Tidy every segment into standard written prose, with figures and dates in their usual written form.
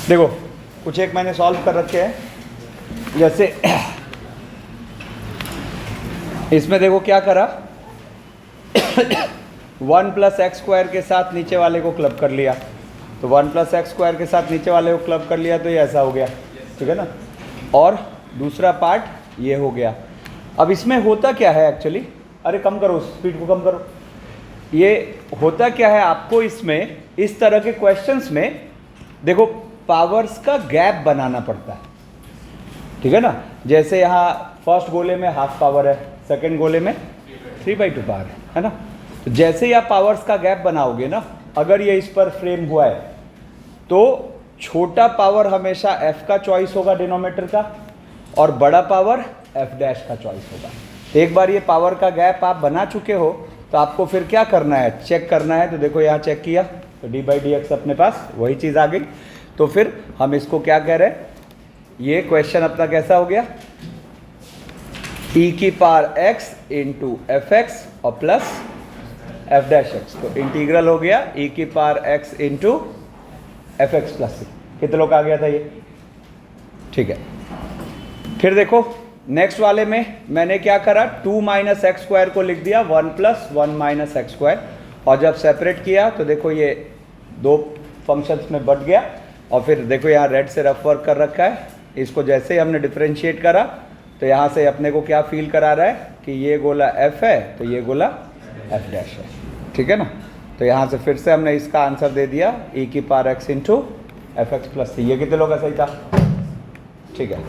देखो कुछ एक मैंने सॉल्व कर रखे हैं। जैसे इसमें देखो क्या करा, 1 + x² के साथ नीचे वाले को क्लब कर लिया, तो 1 + x² के साथ नीचे वाले को क्लब कर लिया तो ये ऐसा हो गया, ठीक है ना। और दूसरा पार्ट ये हो गया। अब इसमें होता क्या है एक्चुअली, अरे कम करो स्पीड को, कम करो। ये होता क्या है आपको इसमें, इस तरह के क्वेश्चंस में देखो पावर्स का गैप बनाना पड़ता है, ठीक है ना। जैसे यहाँ फर्स्ट गोले में हाफ पावर है, सेकंड गोले में 3/2 पावर है ना। तो जैसे ही आप पावर्स का गैप बनाओगे ना, अगर ये इस पर फ्रेम हुआ है तो छोटा पावर हमेशा f का चॉइस होगा डिनोमिनेटर का, और बड़ा पावर f' का चॉइस होगा। तो एक बार ये पावर का गैप आप बना चुके हो तो आपको फिर क्या करना है, चेक करना है। तो देखो यहाँ चेक किया तो d/dx अपने पास वही चीज़ आ गई। तो फिर हम इसको क्या कह रहे हैं, ये क्वेश्चन अपना कैसा हो गया, e⁻x × fx और प्लस f'(x). तो इंटीग्रल हो गया e⁻x × fx + c। कितने लोग आ गया था ये, ठीक है। फिर देखो नेक्स्ट वाले में मैंने क्या करा, 2 - x² को लिख दिया 1 + 1 - x², और जब सेपरेट किया तो देखो ये दो फंक्शंस में बढ़ गया। और फिर देखो यहाँ रेड से रफ वर्क कर रखा है, इसको जैसे ही हमने डिफरेंशिएट करा तो यहाँ से अपने को क्या फील करा रहा है कि ये गोला f है तो ये गोला f' है, ठीक है ना। तो यहाँ से फिर से हमने इसका आंसर दे दिया e⁻x × fx + c। ये कितने लोग का सही था, ठीक है।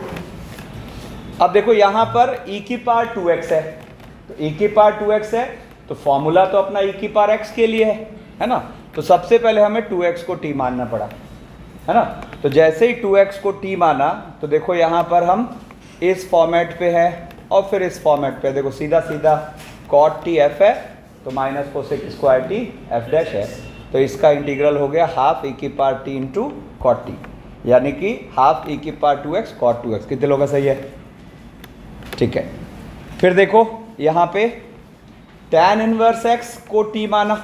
अब देखो यहाँ पर e⁻2x है, तो e⁻2x है तो फॉर्मूला तो अपना e⁻x के लिए है ना। तो सबसे पहले हमें 2x को t मानना पड़ा, है ना। तो जैसे ही 2x को t माना तो देखो यहाँ पर हम इस फॉर्मेट पे है और फिर इस फॉर्मेट पे, देखो सीधा सीधा cot t f है तो -cos² t f' है। तो इसका इंटीग्रल हो गया हाफ e⁻t × cot t, यानी कि हाफ e⁻2x cot 2x। कितने लोगों का सही है, ठीक है। फिर देखो यहाँ पे tan 1x को t माना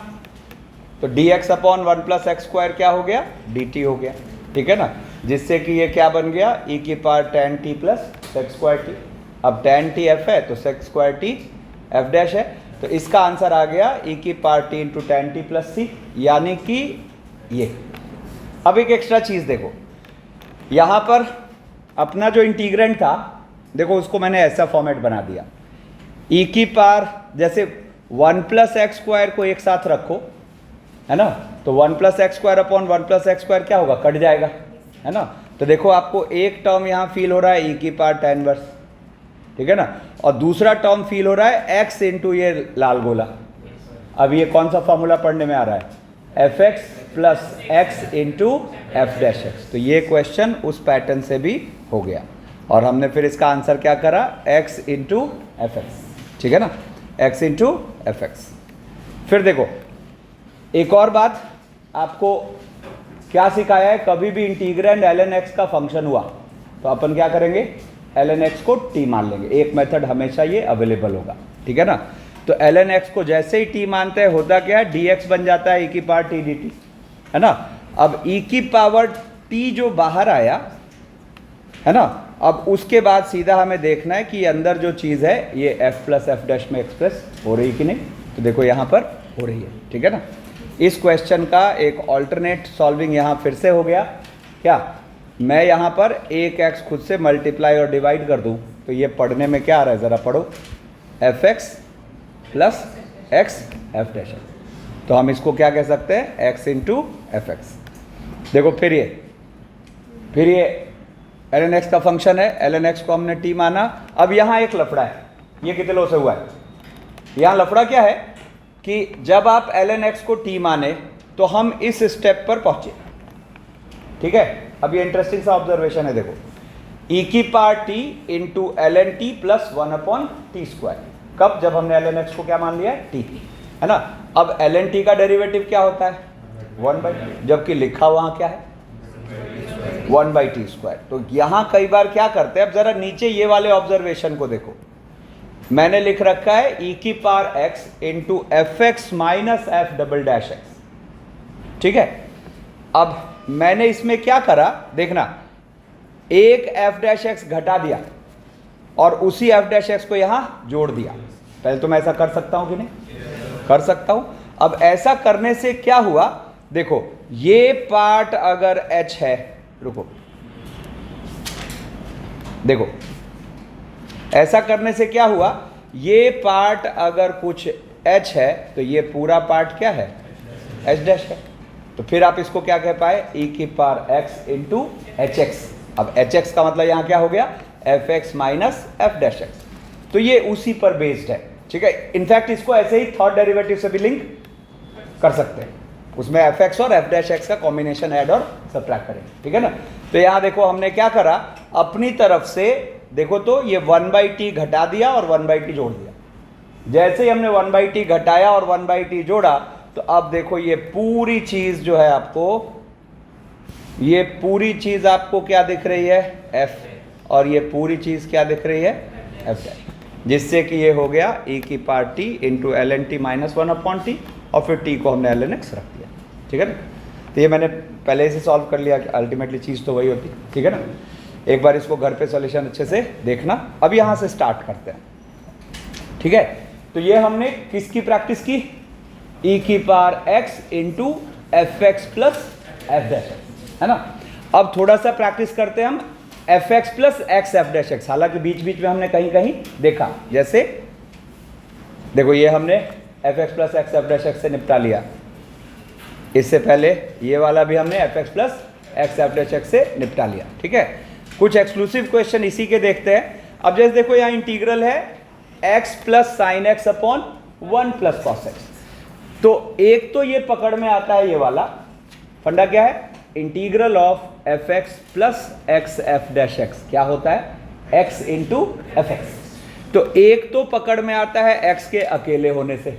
तो dx/1 + x² क्या हो गया, dt हो गया, ठीक है ना। जिससे कि ये क्या बन गया e⁻tan t + sec² t। अब tan t f है तो sec² t f' है, तो इसका आंसर आ गया e⁻t × tan t + c, यानी कि ये। अब एक एक्स्ट्रा चीज़ देखो, यहाँ पर अपना जो इंटीग्रेंड था देखो उसको मैंने ऐसा फॉर्मेट बना दिया, जैसे 1 + x² को एक साथ रखो, है ना। तो 1 + x² 1 + x² क्या होगा, कट जाएगा, है ना। तो देखो आपको एक टर्म यहाँ फील हो रहा है e⁻tan 1, ठीक है ना, और दूसरा टर्म फील हो रहा है x × ये लाल गोला। अब ये कौन सा फॉर्मूला पढ़ने में आ रहा है, fx + x × f'(x). तो ये क्वेश्चन उस पैटर्न से भी हो गया, और हमने फिर इसका आंसर क्या करा, x × fx, ठीक है ना, x × fx। फिर देखो एक और बात आपको क्या सिखाया है, कभी भी इंटीग्रेंड ln x का फंक्शन हुआ तो अपन क्या करेंगे, ln x को t मान लेंगे। एक मेथड हमेशा ये अवेलेबल होगा, ठीक है ना। तो ln x को जैसे ही t मानते हैं होता क्या है, dx बन जाता है e⁻t dt, है ना। अब e⁻t जो बाहर आया, है ना, अब उसके बाद सीधा हमें देखना है कि अंदर जो चीज़ है ये f + f' में एक्सप्रेस हो रही कि नहीं। तो देखो यहाँ पर हो रही है, ठीक है ना। इस क्वेश्चन का एक ऑल्टरनेट सॉल्विंग यहाँ फिर से हो गया, क्या मैं यहाँ पर एक x खुद से मल्टीप्लाई और डिवाइड कर दूँ तो ये पढ़ने में क्या आ रहा है, ज़रा पढ़ो, fx + x f'। तो हम इसको क्या कह सकते हैं, x × fx। देखो फिर ये ln x का फंक्शन है, ln x को हमने t माना। अब यहाँ एक लफड़ा है, ये कितने लोगों से हुआ है, यहाँ लफड़ा क्या है कि जब आप ln x को t माने तो हम इस स्टेप पर पहुंचे, ठीक है। अब ये इंटरेस्टिंग सा ऑब्जर्वेशन है, देखो e⁻t × ln t + 1/t²। कब, जब हमने ln x को क्या मान लिया है, t, है ना। अब ln t का डेरिवेटिव क्या होता है, 1/t, जबकि लिखा वहाँ क्या है, 1/t²। तो यहाँ कई बार क्या करते हैं, अब जरा नीचे ये वाले ऑब्जर्वेशन को देखो, मैंने लिख रखा है e⁻x × fx - f''x, ठीक है। अब मैंने इसमें क्या करा देखना, एक एफ डैश एक्स घटा दिया और उसी एफ डैश एक्स को यहां जोड़ दिया। पहले तो मैं ऐसा कर सकता हूं कि नहीं? कर सकता हूं। अब ऐसा करने से क्या हुआ, देखो ये पार्ट अगर h है, रुको देखो ऐसा करने से क्या हुआ, ये पार्ट अगर कुछ h है तो ये पूरा पार्ट क्या है, h डैश है। तो फिर आप इसको क्या कह पाए, e की power x into H x. अब एच एक्स का मतलब यहां क्या हो गया, F x minus F dash x. तो ये उसी पर बेस्ड है, ठीक है। इनफैक्ट इसको ऐसे ही थर्ड डेरिवेटिव से भी लिंक कर सकते हैं, उसमें एफ एक्स और एफ डैश एक्स का कॉम्बिनेशन ऐड और सब्ट्रैक्ट करें, ठीक है ना। तो यहां देखो हमने क्या करा, अपनी तरफ से देखो तो ये 1/t घटा दिया और 1/t जोड़ दिया। जैसे ही हमने 1/t घटाया और 1/t जोड़ा तो अब देखो ये पूरी चीज जो है आपको, ये पूरी चीज आपको क्या दिख रही है, f, और ये पूरी चीज क्या दिख रही है, f डैश, जिससे कि ये हो गया e की power t into L N T minus 1/t और फिर t को हमने ln x रख दिया, ठीक है ना। तो ये मैंने पहले से सॉल्व कर लिया, अल्टीमेटली चीज़ तो वही होती, ठीक है ना। एक बार इसको घर पे सॉल्यूशन अच्छे से देखना। अब यहाँ से स्टार्ट करते हैं, ठीक है। तो ये हमने किसकी प्रैक्टिस की, e की power x into F x plus F dash x, है ना। अब थोड़ा सा प्रैक्टिस करते हैं हम F x plus X F dash x. हालांकि बीच बीच में हमने कहीं कहीं देखा, जैसे देखो ये हमने F x plus X F dash x से निपटा लिया। इससे पहले ये वाला भी हमने F x plus X F dash x से निपटा लिया, ठीक है। कुछ एक्सक्लूसिव क्वेश्चन इसी के देखते हैं। अब जैसे देखो यहाँ इंटीग्रल है x plus sine x upon 1 plus cos X. तो एक तो ये पकड़ में आता है, ये वाला फंडा क्या है, integral of F x plus X F dash x क्या होता है, x इंटू एफ एक्स। तो एक तो पकड़ में आता है x के अकेले होने से,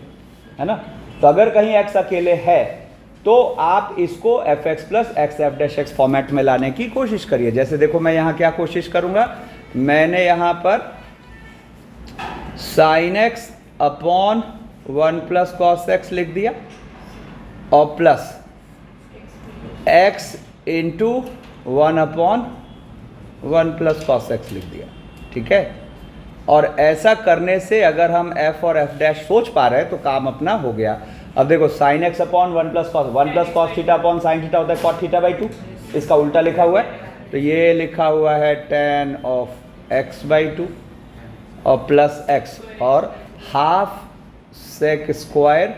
है ना। तो अगर कहीं x अकेले है तो आप इसको F x plus X F dash x format में लाने की कोशिश करिए। जैसे देखो मैं यहाँ क्या कोशिश करूँगा, मैंने यहाँ पर sine x upon 1 plus cos x लिख दिया और plus x into 1 upon 1 plus cos x लिख दिया, ठीक है। और ऐसा करने से अगर हम f और f डैश सोच पा रहे हैं तो काम अपना हो गया। अब देखो sine x upon 1 plus cos theta upon sine theta होता है कॉट थीटा बाई 2, इसका उल्टा लिखा हुआ है। तो ये लिखा हुआ है tan ऑफ x बाई 2 और प्लस x और half sec square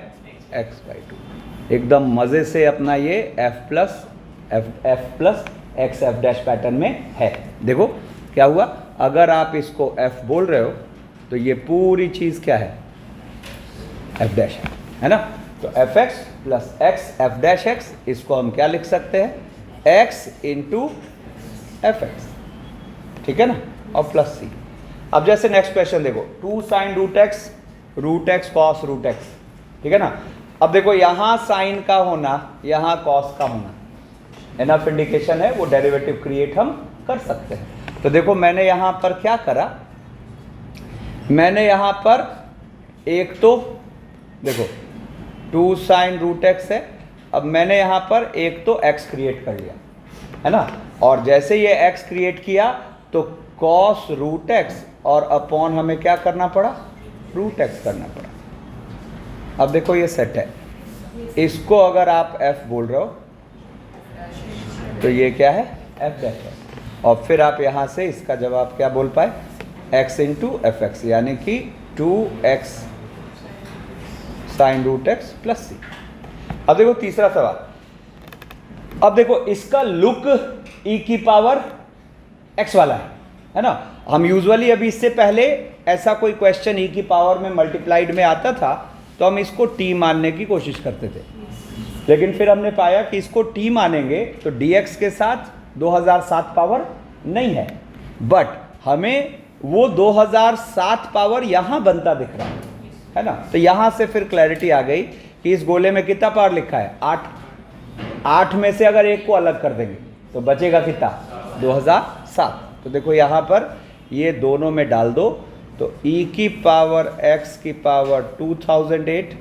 x by 2। एकदम मज़े से अपना ये f plus X F dash pattern में है। देखो क्या हुआ, अगर आप इसको f बोल रहे हो तो ये पूरी चीज़ क्या है, f डैश है ना। तो F x plus X F dash x, इसको हम क्या लिख सकते हैं, x इंटू एफ एक्स, ठीक है ना, और प्लस सी। अब जैसे नेक्स्ट क्वेश्चन देखो, 2 sine root X cos root X, ठीक है ना। अब देखो यहाँ साइन का होना, यहाँ कॉस का होना एनफ इंडिकेशन है, वो डेरिवेटिव क्रिएट हम कर सकते हैं। तो देखो मैंने यहाँ पर क्या करा, मैंने यहाँ पर एक तो देखो 2 साइन रूट एक्स है, अब मैंने यहाँ पर एक तो x क्रिएट कर लिया, है ना। और जैसे ये x क्रिएट किया तो कॉस रूट एक्स और अपॉन हमें क्या करना पड़ा, रूट x करना पड़ा। अब देखो ये सेट है, इसको अगर आप f बोल रहे हो तो ये क्या है, f डैश है। और फिर आप यहाँ से इसका जवाब क्या बोल पाए, x इंटू एफ एक्स, यानी कि 2x sine root x plus c. अब देखो तीसरा सवाल, अब देखो इसका लुक e की पावर x वाला है ना। हम यूजुअली अभी इससे पहले ऐसा कोई क्वेश्चन e की पावर में मल्टीप्लाइड में आता था तो हम इसको t मानने की कोशिश करते थे, लेकिन फिर हमने पाया कि इसको t मानेंगे तो dx के साथ 2007 पावर नहीं है, बट हमें वो 2007 पावर यहाँ बनता दिख रहा है ना। तो यहाँ से फिर क्लैरिटी आ गई कि इस गोले में कितना पावर लिखा है, 8 में से अगर एक को अलग कर देंगे तो बचेगा कितना, 2007। तो देखो यहाँ पर ये दोनों में डाल दो तो e की पावर x की पावर 2008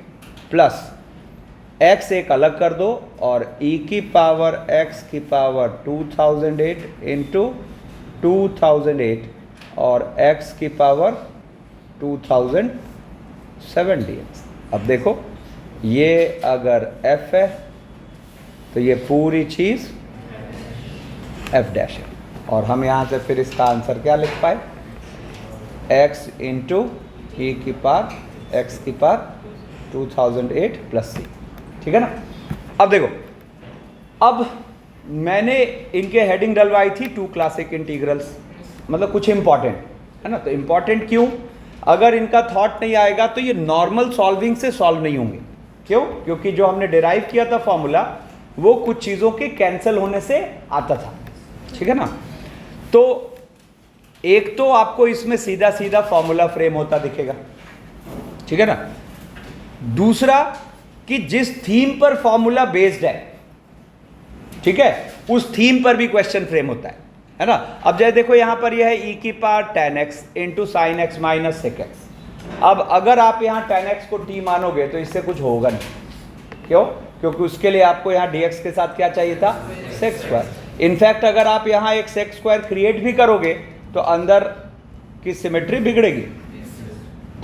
प्लस x एक अलग कर दो और e की पावर x की पावर 2008 इंटू 2008 और x की पावर 2007 dx। अब देखो ये अगर f है तो ये पूरी चीज़ f डैश है, और हम यहाँ से फिर इसका आंसर क्या लिख पाए, x इंटू ई की पावर x की पावर 2008 प्लस c। ठीक है ना। अब देखो, अब मैंने इनके हेडिंग डलवाई थी 2 क्लासिक इंटीग्रल्स, मतलब कुछ इंपॉर्टेंट है ना। तो इंपॉर्टेंट क्यों, अगर इनका थॉट नहीं आएगा तो ये नॉर्मल सॉल्विंग से सॉल्व नहीं होंगे। क्यों, क्योंकि जो हमने डिराइव किया था फॉर्मूला वो कुछ चीज़ों के कैंसिल होने से आता था। ठीक है ना। तो एक तो आपको इसमें सीधा सीधा फॉर्मूला फ्रेम होता दिखेगा, ठीक है ना। दूसरा कि जिस थीम पर फॉर्मूला बेस्ड है, ठीक है, उस थीम पर भी क्वेश्चन फ्रेम होता है ना। अब जैसे देखो यहां पर यह है e की power 10x into sine X minus sec X. अब अगर आप यहां 10x को t मानोगे तो इससे कुछ होगा नहीं। क्यों, क्योंकि उसके लिए आपको यहां dx के साथ क्या चाहिए था, सेक स्क्वायर। इनफैक्ट अगर आप यहां एक सेक स्क्वायर क्रिएट भी करोगे तो अंदर की सिमेट्री बिगड़ेगी।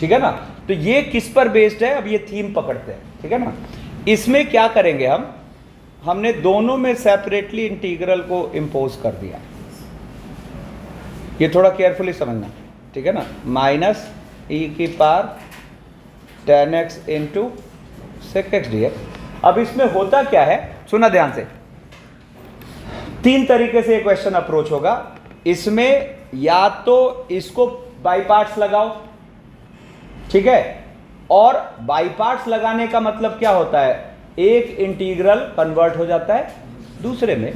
ठीक है ना। तो ये किस पर बेस्ड है, अब ये थीम पकड़ते हैं। ठीक है ना। इसमें क्या करेंगे हमने दोनों में सेपरेटली इंटीग्रल को इम्पोज कर दिया। ये थोड़ा केयरफुली समझना, ठीक है ना। माइनस ई की power 10x into sec X D X. अब इसमें होता क्या है, सुना ध्यान से, 3 तरीके से ये क्वेश्चन अप्रोच होगा। इसमें या तो इसको बाई पार्ट्स लगाओ, ठीक है, और बाई पार्ट्स लगाने का मतलब क्या होता है, एक इंटीग्रल कन्वर्ट हो जाता है दूसरे में।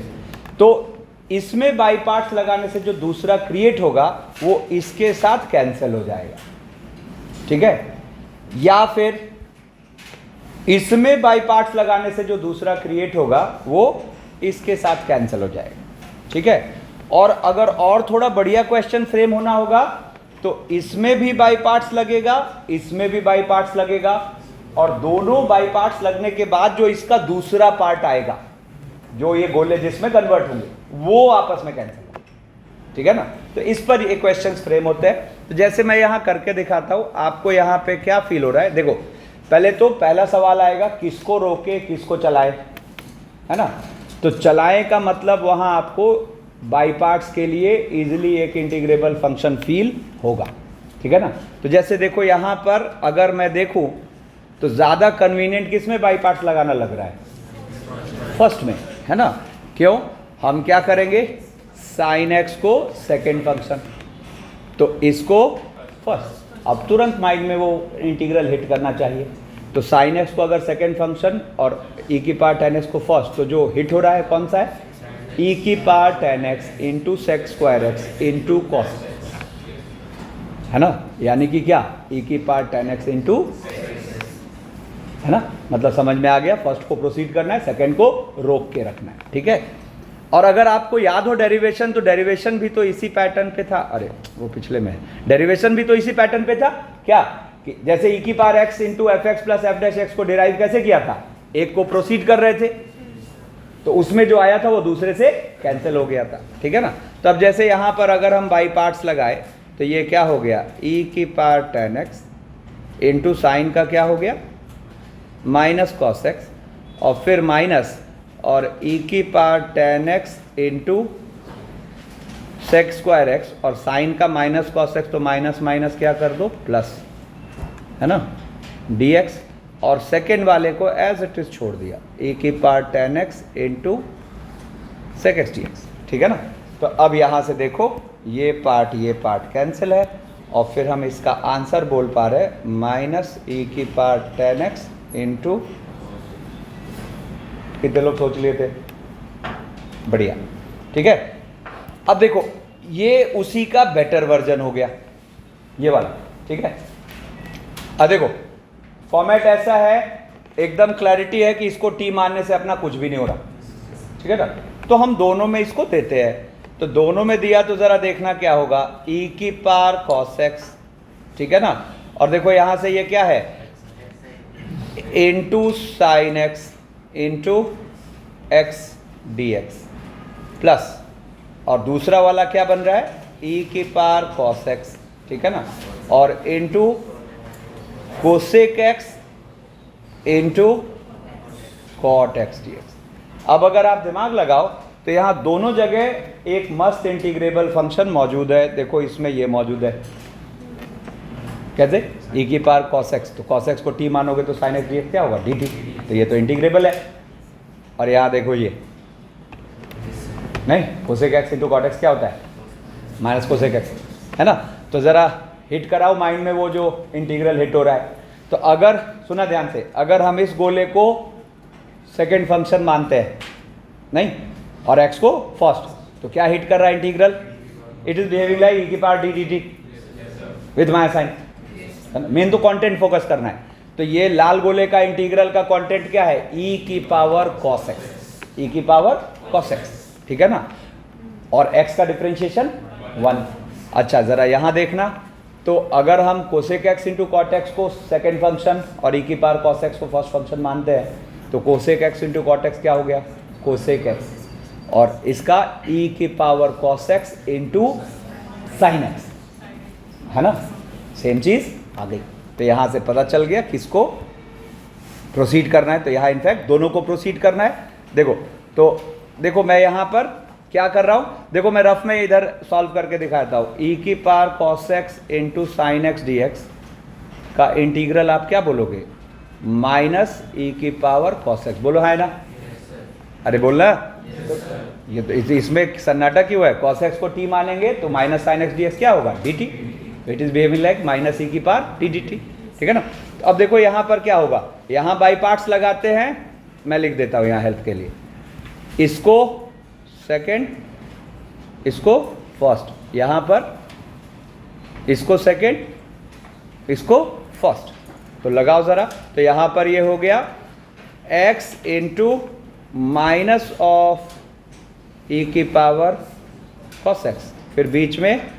तो इसमें बाई पार्ट्स लगाने से जो दूसरा क्रिएट होगा वो इसके साथ कैंसिल हो जाएगा। ठीक है। या फिर इसमें बाई पार्ट्स लगाने से जो दूसरा क्रिएट होगा वो इसके साथ कैंसिल हो जाएगा। ठीक है। और अगर और थोड़ा बढ़िया क्वेश्चन फ्रेम होना होगा तो इसमें भी बाई पार्ट्स लगेगा, इसमें भी बाई पार्ट्स लगेगा, और दोनों बाई पार्ट्स लगने के बाद जो इसका दूसरा पार्ट आएगा, जो ये गोले जिसमें कन्वर्ट होंगे, वो आपस में कैंसिल होंगे। ठीक है ना। तो इस पर ये क्वेश्चंस फ्रेम होते हैं। तो जैसे मैं यहां करके दिखाता हूं, आपको यहां पे क्या फील हो रहा है। देखो पहले तो पहला सवाल आएगा किसको रोके किसको चलाए, है ना। तो चलाएं का मतलब वहां आपको बाई पार्ट्स के लिए इजीली एक इंटीग्रेबल फंक्शन फील होगा। ठीक है ना। तो जैसे देखो यहां पर अगर मैं देखूं तो ज़्यादा कन्वीनियंट किस में बाई पार्ट्स लगाना लग रहा है, फर्स्ट में, है ना। क्यों, हम क्या करेंगे, साइन एक्स को सेकेंड फंक्शन, तो इसको फर्स्ट। अब तुरंत माइंड में वो इंटीग्रल हिट करना चाहिए। तो साइन एक्स को अगर सेकेंड फंक्शन और e की पावर 10x को फर्स्ट, तो जो हिट हो रहा है कौन सा है, e की power 10x into sec square X into cos, है ना। यानी कि क्या, e की पावर 10x इंटू, है ना। मतलब समझ में आ गया, फर्स्ट को प्रोसीड करना है, सेकंड को रोक के रखना है। ठीक है। और अगर आपको याद हो डेरिवेशन, तो डेरिवेशन भी तो इसी पैटर्न पे था। अरे वो पिछले में, डेरिवेशन भी तो इसी पैटर्न पे था। क्या कि जैसे e की power x into F x plus F dash x को डिराइव कैसे किया था, एक को प्रोसीड कर रहे थे तो उसमें जो आया था वो दूसरे से कैंसिल हो गया था। ठीक है ना। तो अब जैसे यहाँ पर अगर हम बाई पार्ट्स लगाए तो ये क्या हो गया, e की पावर 10x इंटू साइन का क्या हो गया, माइनस कॉस एक्स, और फिर माइनस और e की power 10x into sec square X, और साइन का माइनस कॉस एक्स, तो माइनस माइनस क्या कर दो, प्लस, है ना, dx, और सेकेंड वाले को एज इट इज छोड़ दिया, e की power 10x into sec X D X. ठीक है ना। तो अब यहाँ से देखो ये पार्ट कैंसिल है, और फिर हम इसका आंसर बोल पा रहे हैं माइनस e की पावर 10x इंटू, कितने लोग सोच लिए थे, बढ़िया। ठीक है। अब देखो ये उसी का बेटर वर्जन हो गया, ये वाला। ठीक है। अब देखो फॉर्मेट ऐसा है, एकदम क्लैरिटी है कि इसको t मानने से अपना कुछ भी नहीं हो रहा। ठीक है ना। तो हम दोनों में इसको देते हैं, तो दोनों में दिया तो ज़रा देखना क्या होगा, e की पावर cos x, ठीक है ना। और देखो यहाँ से ये क्या है, into sine x into x D x plus, और दूसरा वाला क्या बन रहा है, ई की पावर कॉस एक्स, ठीक है ना, और into cosec x into cot X D X. अब अगर आप दिमाग लगाओ तो यहाँ दोनों जगह एक मस्त इंटीग्रेबल फंक्शन मौजूद है। देखो इसमें ये मौजूद है, कैसे, ई की पावर कॉस एक्स, तो कॉस एक्स को टी मानोगे तो साइन एक्स डी एक्स क्या होगा, डी टी, तो ये तो इंटीग्रेबल है। और यहाँ देखो ये नहीं, cosec x into cot X क्या होता है, माइनस कोसेक एक्स, है ना। तो ज़रा हिट कराओ माइंड में वो जो इंटीग्रल हिट हो रहा है। तो अगर सुना ध्यान से, अगर हम इस गोले को सेकेंड फंक्शन मानते हैं नहीं, और एक्स को फर्स्ट, तो क्या हिट कर रहा है integral, it is behaving like e की power d d t with minus sine. Main तो कंटेंट फोकस करना है। तो ये लाल गोले का इंटीग्रल का कंटेंट क्या है, ई की पावर कॉस एक्स, ई की पावर कॉस एक्स, ठीक है ना, और x का डिफरेंशिएशन 1। अच्छा ज़रा यहाँ देखना, तो अगर हम cosec x into cot X को सेकेंड फंक्शन और ई की पावर कॉस एक्स को फर्स्ट फंक्शन मानते हैं, तो cosec x into cot X क्या हो गया, कोसेक एक्स, और इसका ई की power cos x into sine x, है ना, सेम चीज़ आ गई। तो यहाँ से पता चल गया किसको प्रोसीड करना है। तो यहाँ इनफैक्ट दोनों को प्रोसीड करना है। देखो, तो देखो मैं यहाँ पर क्या कर रहा हूँ, देखो मैं रफ में इधर सॉल्व करके दिखाता हूँ। ई की power cos x into sine x D x का इंटीग्रल आप क्या बोलोगे, माइनस ई की पावर कॉस एक्स, बोलो है ना, अरे बोलना। ये तो इसमें सन्नाटा क्यों है, कॉस एक्स को टी मानेंगे तो minus sine x D x क्या होगा, d t, it is behaving like minus ई की पावर डी डी टी, ठीक है ना। तो अब देखो यहाँ पर क्या होगा, यहाँ बाई पार्ट्स लगाते हैं, मैं लिख देता हूँ यहाँ हेल्प के लिए, इसको सेकेंड, इसको फर्स्ट, यहाँ पर इसको सेकेंड, इसको फर्स्ट, तो लगाओ ज़रा। तो यहाँ पर ये हो गया x इंटू माइनस ऑफ ई की पावर कॉस एक्स, फिर बीच में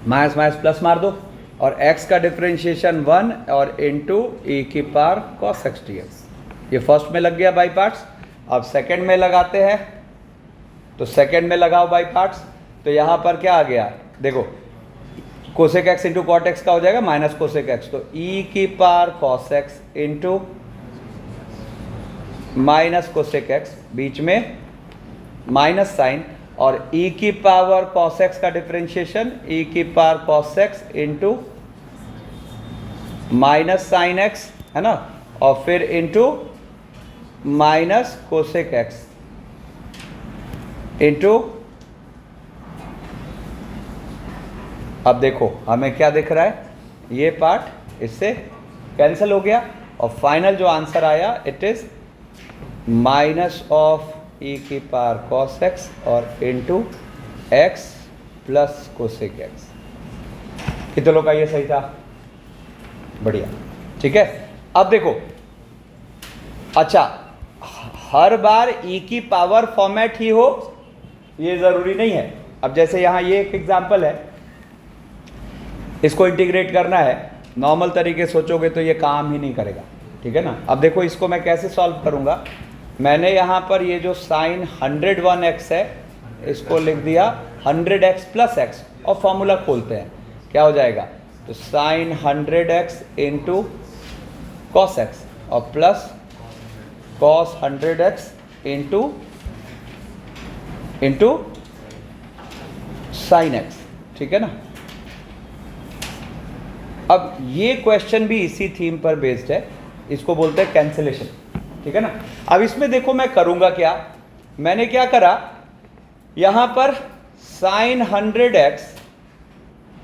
माइनस माइनस प्लस मार दो, और x का डिफरेंशिएशन 1 और इंटू ई की power cos x D x. ये फर्स्ट में लग गया बाई पार्ट्स। अब सेकंड में लगाते हैं, तो सेकंड में लगाओ बाई पार्ट्स। तो यहाँ पर क्या आ गया, देखो cosec x into cot x का हो जाएगा माइनस कोसेक एक्स, तो ई की power cos x into minus cosec x, बीच में माइनस साइन, और ई की पावर कॉस एक्स का डिफरेंशिएशन ई की power cos x into minus sine x, है ना, और फिर into minus cosec x into, अब देखो हमें क्या दिख रहा है, ये पार्ट इससे कैंसिल हो गया, और फाइनल जो आंसर आया इट इज माइनस ऑफ ई की पावर कॉस एक्स और into x plus cosec x. कितने लोग का ये सही था, बढ़िया, ठीक है। अब देखो, अच्छा हर बार ई की पावर फॉर्मेट ही हो ये ज़रूरी नहीं है। अब जैसे यहाँ ये एक एग्जांपल है, इसको इंटीग्रेट करना है, नॉर्मल तरीके सोचोगे तो ये काम ही नहीं करेगा, ठीक है ना। अब देखो इसको मैं कैसे सॉल्व करूँगा, मैंने यहाँ पर ये जो साइन 101x है इसको लिख दिया 100x प्लस एक्स, और फॉर्मूला खोलते हैं, क्या हो जाएगा, तो sine 100x into cos x और plus cos 100x into sine x, ठीक है ना। अब ये क्वेश्चन भी इसी थीम पर बेस्ड है, इसको बोलते हैं कैंसिलेशन, ठीक है ना। अब इसमें देखो मैं करूंगा क्या, मैंने क्या करा, यहां पर साइन 100x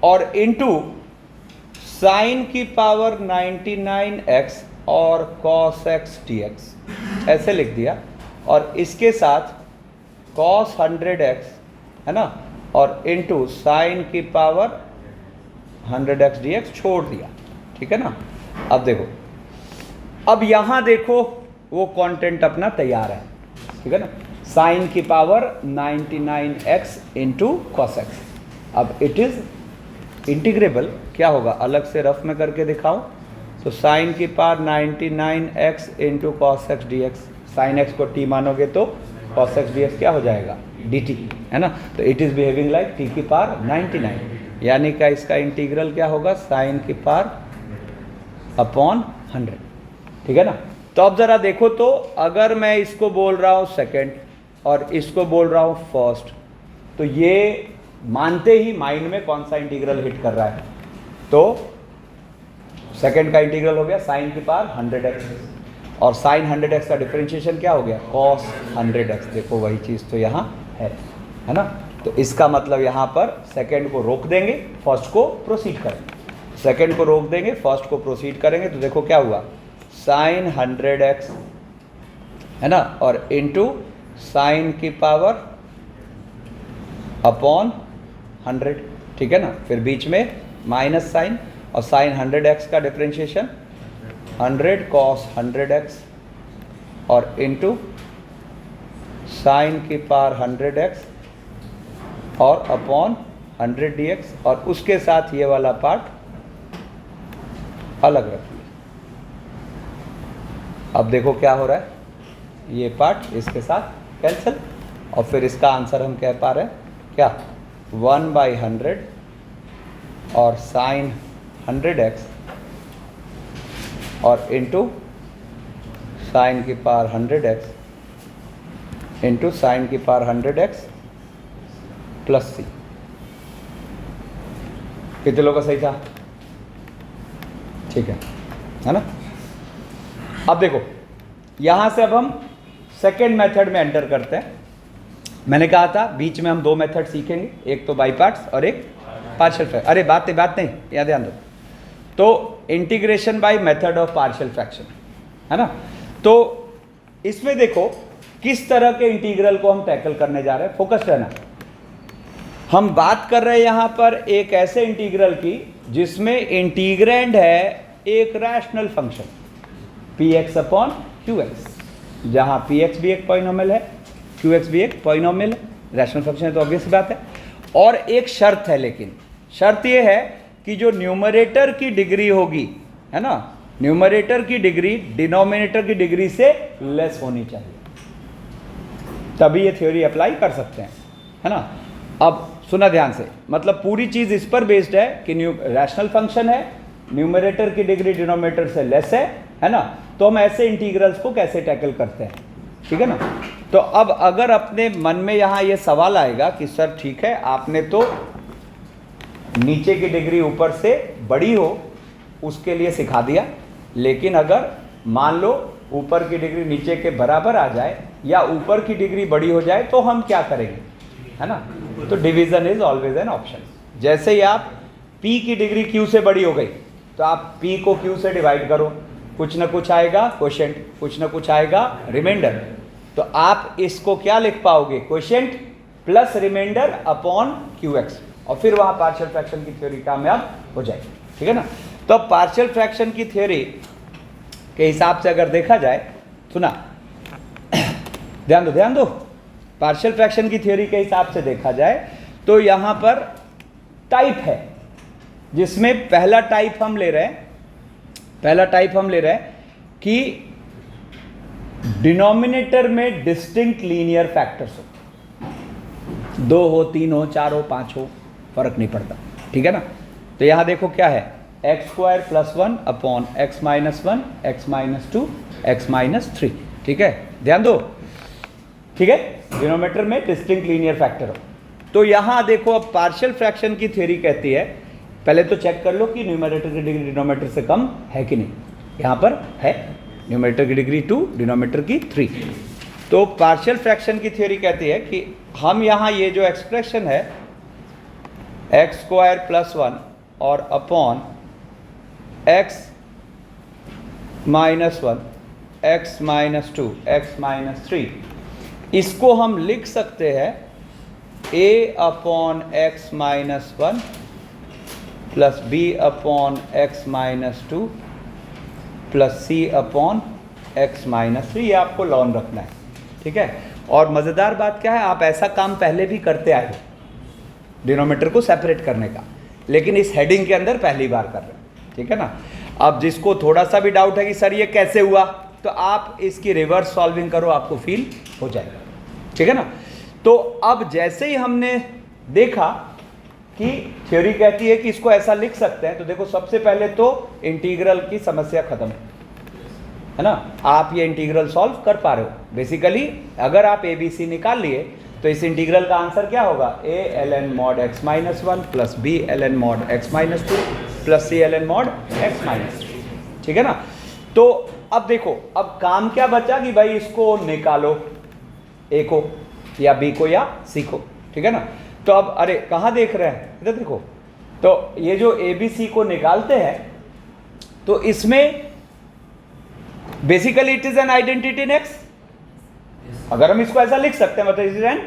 और इंटू साइन की पावर 99x और कॉस एक्स dx ऐसे लिख दिया, और इसके साथ कॉस 100x, है ना, और इंटू साइन की पावर 100x dx छोड़ दिया, ठीक है ना। अब देखो, अब यहाँ देखो वो कंटेंट अपना तैयार है, ठीक है ना, साइन की power 99x into cos x. अब इट इज इंटीग्रेबल, क्या होगा, अलग से रफ में करके दिखाओ, तो साइन की power 99x into cos x D x sine x को टी मानोगे तो कॉस एक्स डी एक्स क्या हो जाएगा, डी टी, है ना। तो it is behaving like T की पावर 99, यानी का इसका इंटीग्रल क्या होगा, साइन की पावर अपॉन 100, ठीक है ना। तो अब ज़रा देखो, तो अगर मैं इसको बोल रहा हूँ सेकेंड और इसको बोल रहा हूँ फर्स्ट, तो ये मानते ही माइंड में कौन सा इंटीग्रल हिट कर रहा है, तो सेकेंड का इंटीग्रल हो गया साइन की पावर 100x, और साइन 100x का डिफरेंशिएशन क्या हो गया, कॉस 100x। देखो वही चीज़ तो यहाँ है ना। तो इसका मतलब यहाँ पर सेकेंड को रोक देंगे, फर्स्ट को प्रोसीड करेंगे, सेकेंड को रोक देंगे, फर्स्ट को प्रोसीड करेंगे। तो देखो क्या हुआ, साइन 100x, है ना, और इनटू साइन की पावर अपॉन 100, ठीक है ना। फिर बीच में माइनस साइन, और साइन 100x का डिफरेंशिएशन 100 कॉस 100x, और इनटू साइन की पावर 100x और अपॉन 100 dx, और उसके साथ ये वाला पार्ट अलग रखिए। अब देखो क्या हो रहा है, ये पार्ट इसके साथ कैंसिल, और फिर इसका आंसर हम कह पा रहे हैं क्या, 1/100 और साइन 100x और इनटू साइन की पावर 100x इंटू साइन की पावर 100x प्लस सी। कितने लोगों का सही था, ठीक है ना। अब देखो यहां से अब हम सेकेंड मेथड में एंटर करते हैं। मैंने कहा था बीच में हम दो मेथड सीखेंगे, एक तो बाई पार्ट्स और एक पार्शियल फ्रैक्शन। अरे बात नहीं, याद ध्यान दो। तो integration by method of partial fraction, है ना। तो इसमें देखो किस तरह के इंटीग्रल को हम टैकल करने जा रहे हैं, फोकस रहना। हम बात कर रहे हैं यहां पर एक ऐसे इंटीग्रल की जिसमें इंटीग्रैंड है एक rational function px upon qx, जहां px भी एक पॉलिनोमियल है, qx भी एक पॉलिनोमियल है, रैशनल फंक्शन है तो ऑब्वियस बात है। और एक शर्त है, लेकिन शर्त यह है कि जो न्यूमरेटर की डिग्री होगी, है ना, न्यूमरेटर की डिग्री डिनोमिनेटर की डिग्री से लेस होनी चाहिए, तभी ये थ्योरी अप्लाई कर सकते हैं, है ना। अब सुना ध्यान से, मतलब पूरी चीज इस पर बेस्ड है कि रैशनल फंक्शन है, न्यूमरेटर की डिग्री डिनोमिनेटर से लेस है ना। तो हम ऐसे इंटीग्रल्स को कैसे टैकल करते हैं, ठीक है ना। तो अब अगर अपने मन में यहाँ ये सवाल आएगा कि सर ठीक है, आपने तो नीचे की डिग्री ऊपर से बड़ी हो उसके लिए सिखा दिया, लेकिन अगर मान लो ऊपर की डिग्री नीचे के बराबर आ जाए या ऊपर की डिग्री बड़ी हो जाए तो हम क्या करेंगे, है ना। तो division is always an option. जैसे ही आप p की डिग्री q से बड़ी हो गई तो आप p को q से डिवाइड करो, कुछ ना कुछ आएगा क्वोशिएंट, कुछ ना कुछ आएगा रिमाइंडर। तो आप इसको क्या लिख पाओगे, quotient plus remainder upon qx, और फिर वहां पार्शियल फ्रैक्शन की थ्योरी कामयाब हो जाएगी, ठीक है ना। तो अब पार्शियल फ्रैक्शन की थ्योरी के हिसाब से अगर देखा जाए, सुना ध्यान दो, पार्शियल फ्रैक्शन की थ्योरी के हिसाब से देखा जाए तो यहां पर टाइप है, जिसमें पहला टाइप हम ले रहे हैं कि डिनोमिनेटर में डिस्टिंक्ट लीनियर फैक्टर्स हो, 2 हो, 3 हो, 4 हो, 5 हो, फर्क नहीं पड़ता, ठीक है ना। तो यहां देखो क्या है, x² + 1 upon x - 1 x - 2 x - 3, ठीक है, ध्यान दो, ठीक है। डिनोमिनेटर में डिस्टिंक्ट लीनियर फैक्टर हो। तो यहां देखो अब पार्शियल फ्रैक्शन की थ्योरी कहती है, पहले तो चेक कर लो कि न्यूमरेटर की डिग्री डिनोमिनेटर से कम है कि नहीं। यहां पर है, न्यूमरेटर की डिग्री 2, डिनोमिनेटर की 3। तो पार्शियल फ्रैक्शन की थ्योरी कहती है कि हम यहां ये जो एक्सप्रेशन है x² + 1 और अपॉन x - 1 x - 2 x - 3, इसको हम लिख सकते हैं a upon x - 1 plus b upon x - 2 plus c upon x - 3। ये आपको लॉन रखना है, ठीक है। और मज़ेदार बात क्या है, आप ऐसा काम पहले भी करते आए हो, डिनोमिनेटर को सेपरेट करने का, लेकिन इस हेडिंग के अंदर पहली बार कर रहे हैं, ठीक है ना। अब जिसको थोड़ा सा भी डाउट है कि सर ये कैसे हुआ, तो आप इसकी रिवर्स सॉल्विंग करो, आपको फील हो जाएगा, ठीक है ना। तो अब जैसे ही हमने देखा कि थ्योरी कहती है कि इसको ऐसा लिख सकते हैं, तो देखो सबसे पहले तो इंटीग्रल की समस्या खत्म है ना, आप ये इंटीग्रल सॉल्व कर पा रहे हो। बेसिकली अगर आप ए बी सी निकाल लिए तो इस इंटीग्रल का आंसर क्या होगा, a ln mod x minus one plus b ln mod x minus two plus c ln mod x minus three, ठीक है ना। तो अब देखो, अब काम क्या बचा कि भाई इसको निकालो, ए को या बी को या सी को, ठीक है ना। तो अब अरे कहाँ देख रहे हैं, इधर देखो। तो ये जो ए बी सी को निकालते हैं तो इसमें basically it is an identity in x. अगर हम इसको ऐसा लिख सकते हैं मतलब इट इज एन,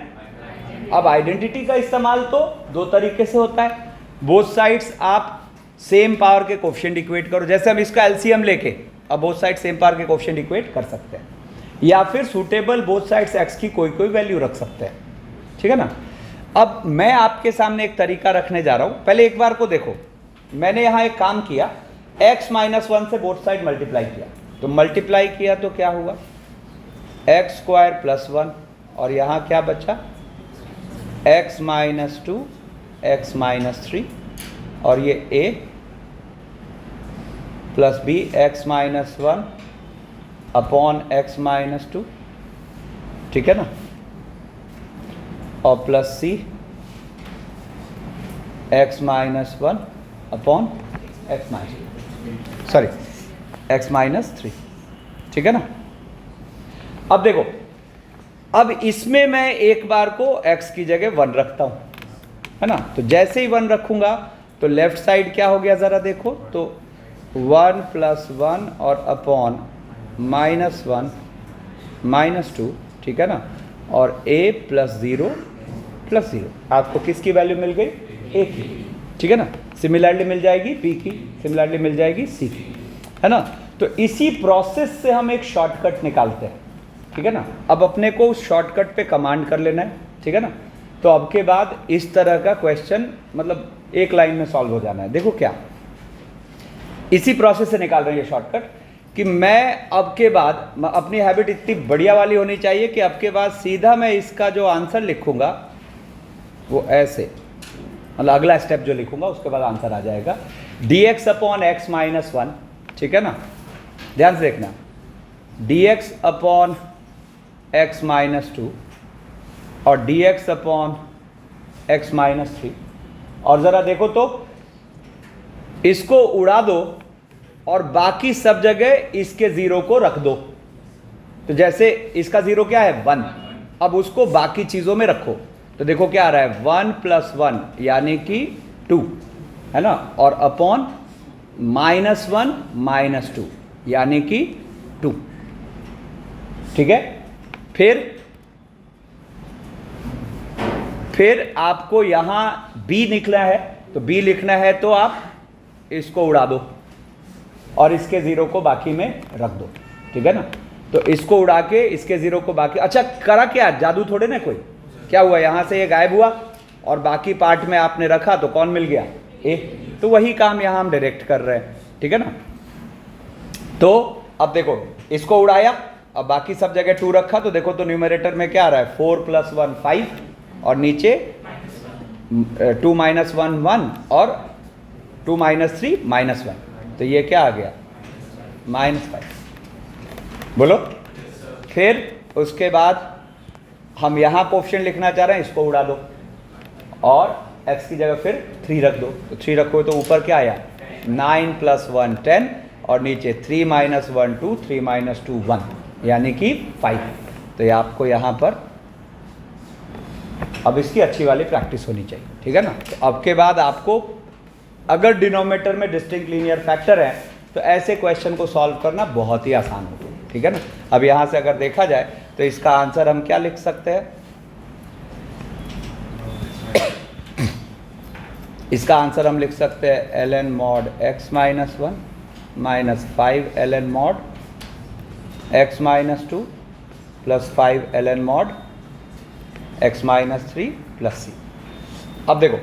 अब आइडेंटिटी का इस्तेमाल तो दो तरीके से होता है, बोथ साइड्स आप सेम पावर के कोफिशिएंट इक्वेट करो, जैसे हम इसका एलसीएम लेके अब बोथ साइड सेम पावर के कोफिशिएंट इक्वेट कर सकते हैं, या फिर सुटेबल बोथ साइड्स एक्स की कोई कोई वैल्यू रख सकते हैं, ठीक है ना। अब मैं आपके सामने एक तरीका रखने जा रहा हूं, पहले एक बार को देखो, मैंने यहां एक काम किया, x माइनस वन से बोथ साइड मल्टीप्लाई किया, तो मल्टीप्लाई किया तो क्या हुआ, एक्स स्क्वायर प्लस वन, और यहाँ क्या बचा x minus two x minus three, और ये a plus b x minus one upon x minus two, ठीक है ना, और plus c x minus one upon x minus, sorry x minus three, ठीक है ना। अब देखो, अब इसमें मैं एक बार को x की जगह 1 रखता हूं, है ना। तो जैसे ही 1 रखूंगा तो लेफ्ट साइड क्या हो गया जरा देखो, तो 1 प्लस 1 और अपॉन माइनस 1 माइनस 2, ठीक है ना, और a प्लस 0 प्लस 0, आपको किसकी वैल्यू मिल गई, a की, ठीक है ना। सिमिलरली मिल जाएगी b की, सिमिलरली मिल जाएगी c की, है ना। तो इसी प्रोसेस से हम एक शॉर्टकट निकालते हैं, ठीक है ना। अब अपने को उस शॉर्टकट पे कमांड कर लेना है, ठीक है ना। तो अब के बाद इस तरह का क्वेश्चन मतलब एक लाइन में सॉल्व हो जाना है। देखो क्या, इसी प्रोसेस से निकाल रहे हैं ये शॉर्टकट, कि मैं अब के बाद, अपनी हैबिट इतनी बढ़िया वाली होनी चाहिए कि अब के बाद सीधा मैं इसका जो आंसर लिखूंगा वो ऐसे, मतलब अगला स्टेप जो लिखूंगा उसके बाद आंसर आ जाएगा, dx upon x minus one, ठीक है ना, ध्यान से देखना, dx upon x minus to और dx upon x minus three, और ज़रा देखो तो इसको उड़ा दो और बाकी सब जगह इसके ज़ीरो को रख दो। तो जैसे इसका ज़ीरो क्या है 1, अब उसको बाकी चीज़ों में रखो, तो देखो क्या आ रहा है 1 प्लस 1 यानी कि 2, है ना, और अपॉन माइनस 1 माइनस 2 यानी कि 2, ठीक है। फिर आपको यहाँ b निकला है, तो b लिखना है तो आप इसको उड़ा दो और इसके ज़ीरो को बाकी में रख दो, ठीक है ना। तो इसको उड़ा के इसके ज़ीरो को बाकी, अच्छा करा क्या, जादू थोड़े ना कोई, क्या हुआ यहाँ से ये गायब हुआ और बाकी पार्ट में आपने रखा तो कौन मिल गया, a। तो वही काम यहाँ हम डायरेक्ट कर रहे हैं, ठीक है ना। तो अब देखो इसको उड़ाया, अब बाकी सब जगह 2 रखा, तो देखो तो न्यूमरेटर में क्या आ रहा है 4 प्लस 1 5, और नीचे 2 माइनस 1 1 और 2 माइनस 3 माइनस 1, तो ये क्या आ गया -5। बोलो, फिर उसके बाद हम यहाँ कोफिशिएंट लिखना चाह रहे हैं, इसको उड़ा दो और x की जगह फिर 3 रख दो, तो 3 रखो तो ऊपर क्या आया 9 प्लस 1 10, और नीचे 3 माइनस 1 2 3 माइनस 2 1 यानी कि 5। तो ये आपको यहाँ पर अब इसकी अच्छी वाली प्रैक्टिस होनी चाहिए, ठीक है ना। तो अब के बाद आपको अगर डिनोमिनेटर में डिस्टिंक्ट लीनियर फैक्टर है तो ऐसे क्वेश्चन को सॉल्व करना बहुत ही आसान होगा, ठीक है ना। अब यहाँ से अगर देखा जाए तो इसका आंसर हम क्या लिख सकते हैं, इसका आंसर हम लिख सकते हैं ln mod x minus 1 minus 5 ln mod x minus 2 plus 5 ln mod x minus 3 plus c। अब देखो,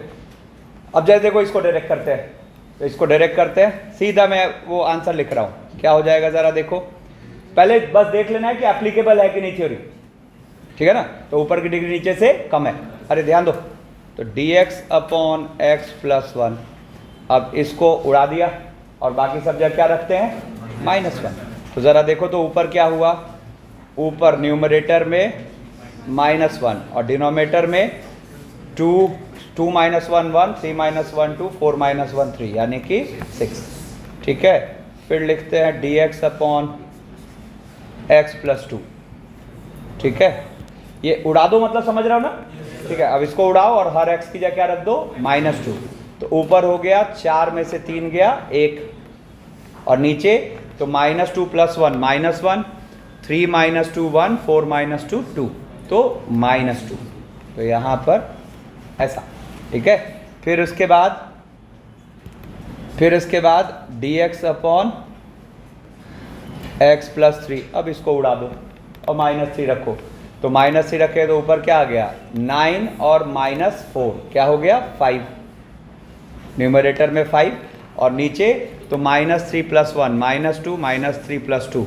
अब जैसे देखो इसको डायरेक्ट करते हैं, तो इसको डायरेक्ट करते हैं, सीधा मैं वो आंसर लिख रहा हूँ, क्या हो जाएगा ज़रा देखो, पहले बस देख लेना है कि एप्लीकेबल है कि नहीं थ्योरी, ठीक है ना। तो ऊपर की डिग्री नीचे से कम है। अरे ध्यान दो, तो dx अपॉन x प्लस 1, अब इसको उड़ा दिया और बाकी सब जगह क्या रखते हैं, -1। तो ज़रा देखो तो ऊपर क्या हुआ, ऊपर न्यूमरेटर में -1 और डिनोमिनेटर में 2 -1 1, 3 -1 2, 4 -1 3, यानी कि 6, ठीक है। फिर लिखते हैं dx अपॉन x प्लस 2, ठीक है। ये उड़ा दो मतलब समझ रहे हो ना, ठीक है। अब इसको उड़ाओ और हर x की जगह क्या रख दो, -2। तो ऊपर हो गया 4 में से 3 गया 1, और नीचे तो -2 प्लस 1 -1, 3 -2 1, 4 -2 2, तो -2। तो यहाँ पर ऐसा, ठीक है। फिर उसके बाद dx अपॉन x प्लस 3, अब इसको उड़ा दो और -3 रखो। तो -3 रखे तो ऊपर क्या आ गया, 9 और -4 क्या हो गया, 5, न्यूमरेटर में 5 और नीचे तो -3 प्लस 1 -2, -3 प्लस 2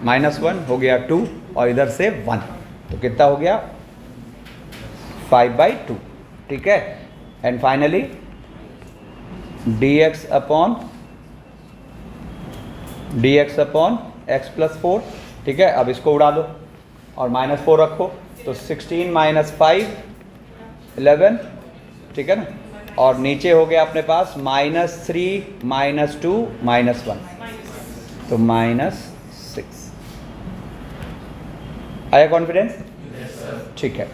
-1 हो गया 2, और इधर से 1, तो कितना हो गया 5/2, ठीक है। And finally dx upon x plus 4, ठीक है। अब इसको उड़ा दो और -4 रखो, तो 16 -5 11, ठीक है ना। और नीचे हो गया अपने पास -3 -2 -1, तो -6। आया कॉन्फिडेंस, ठीक है।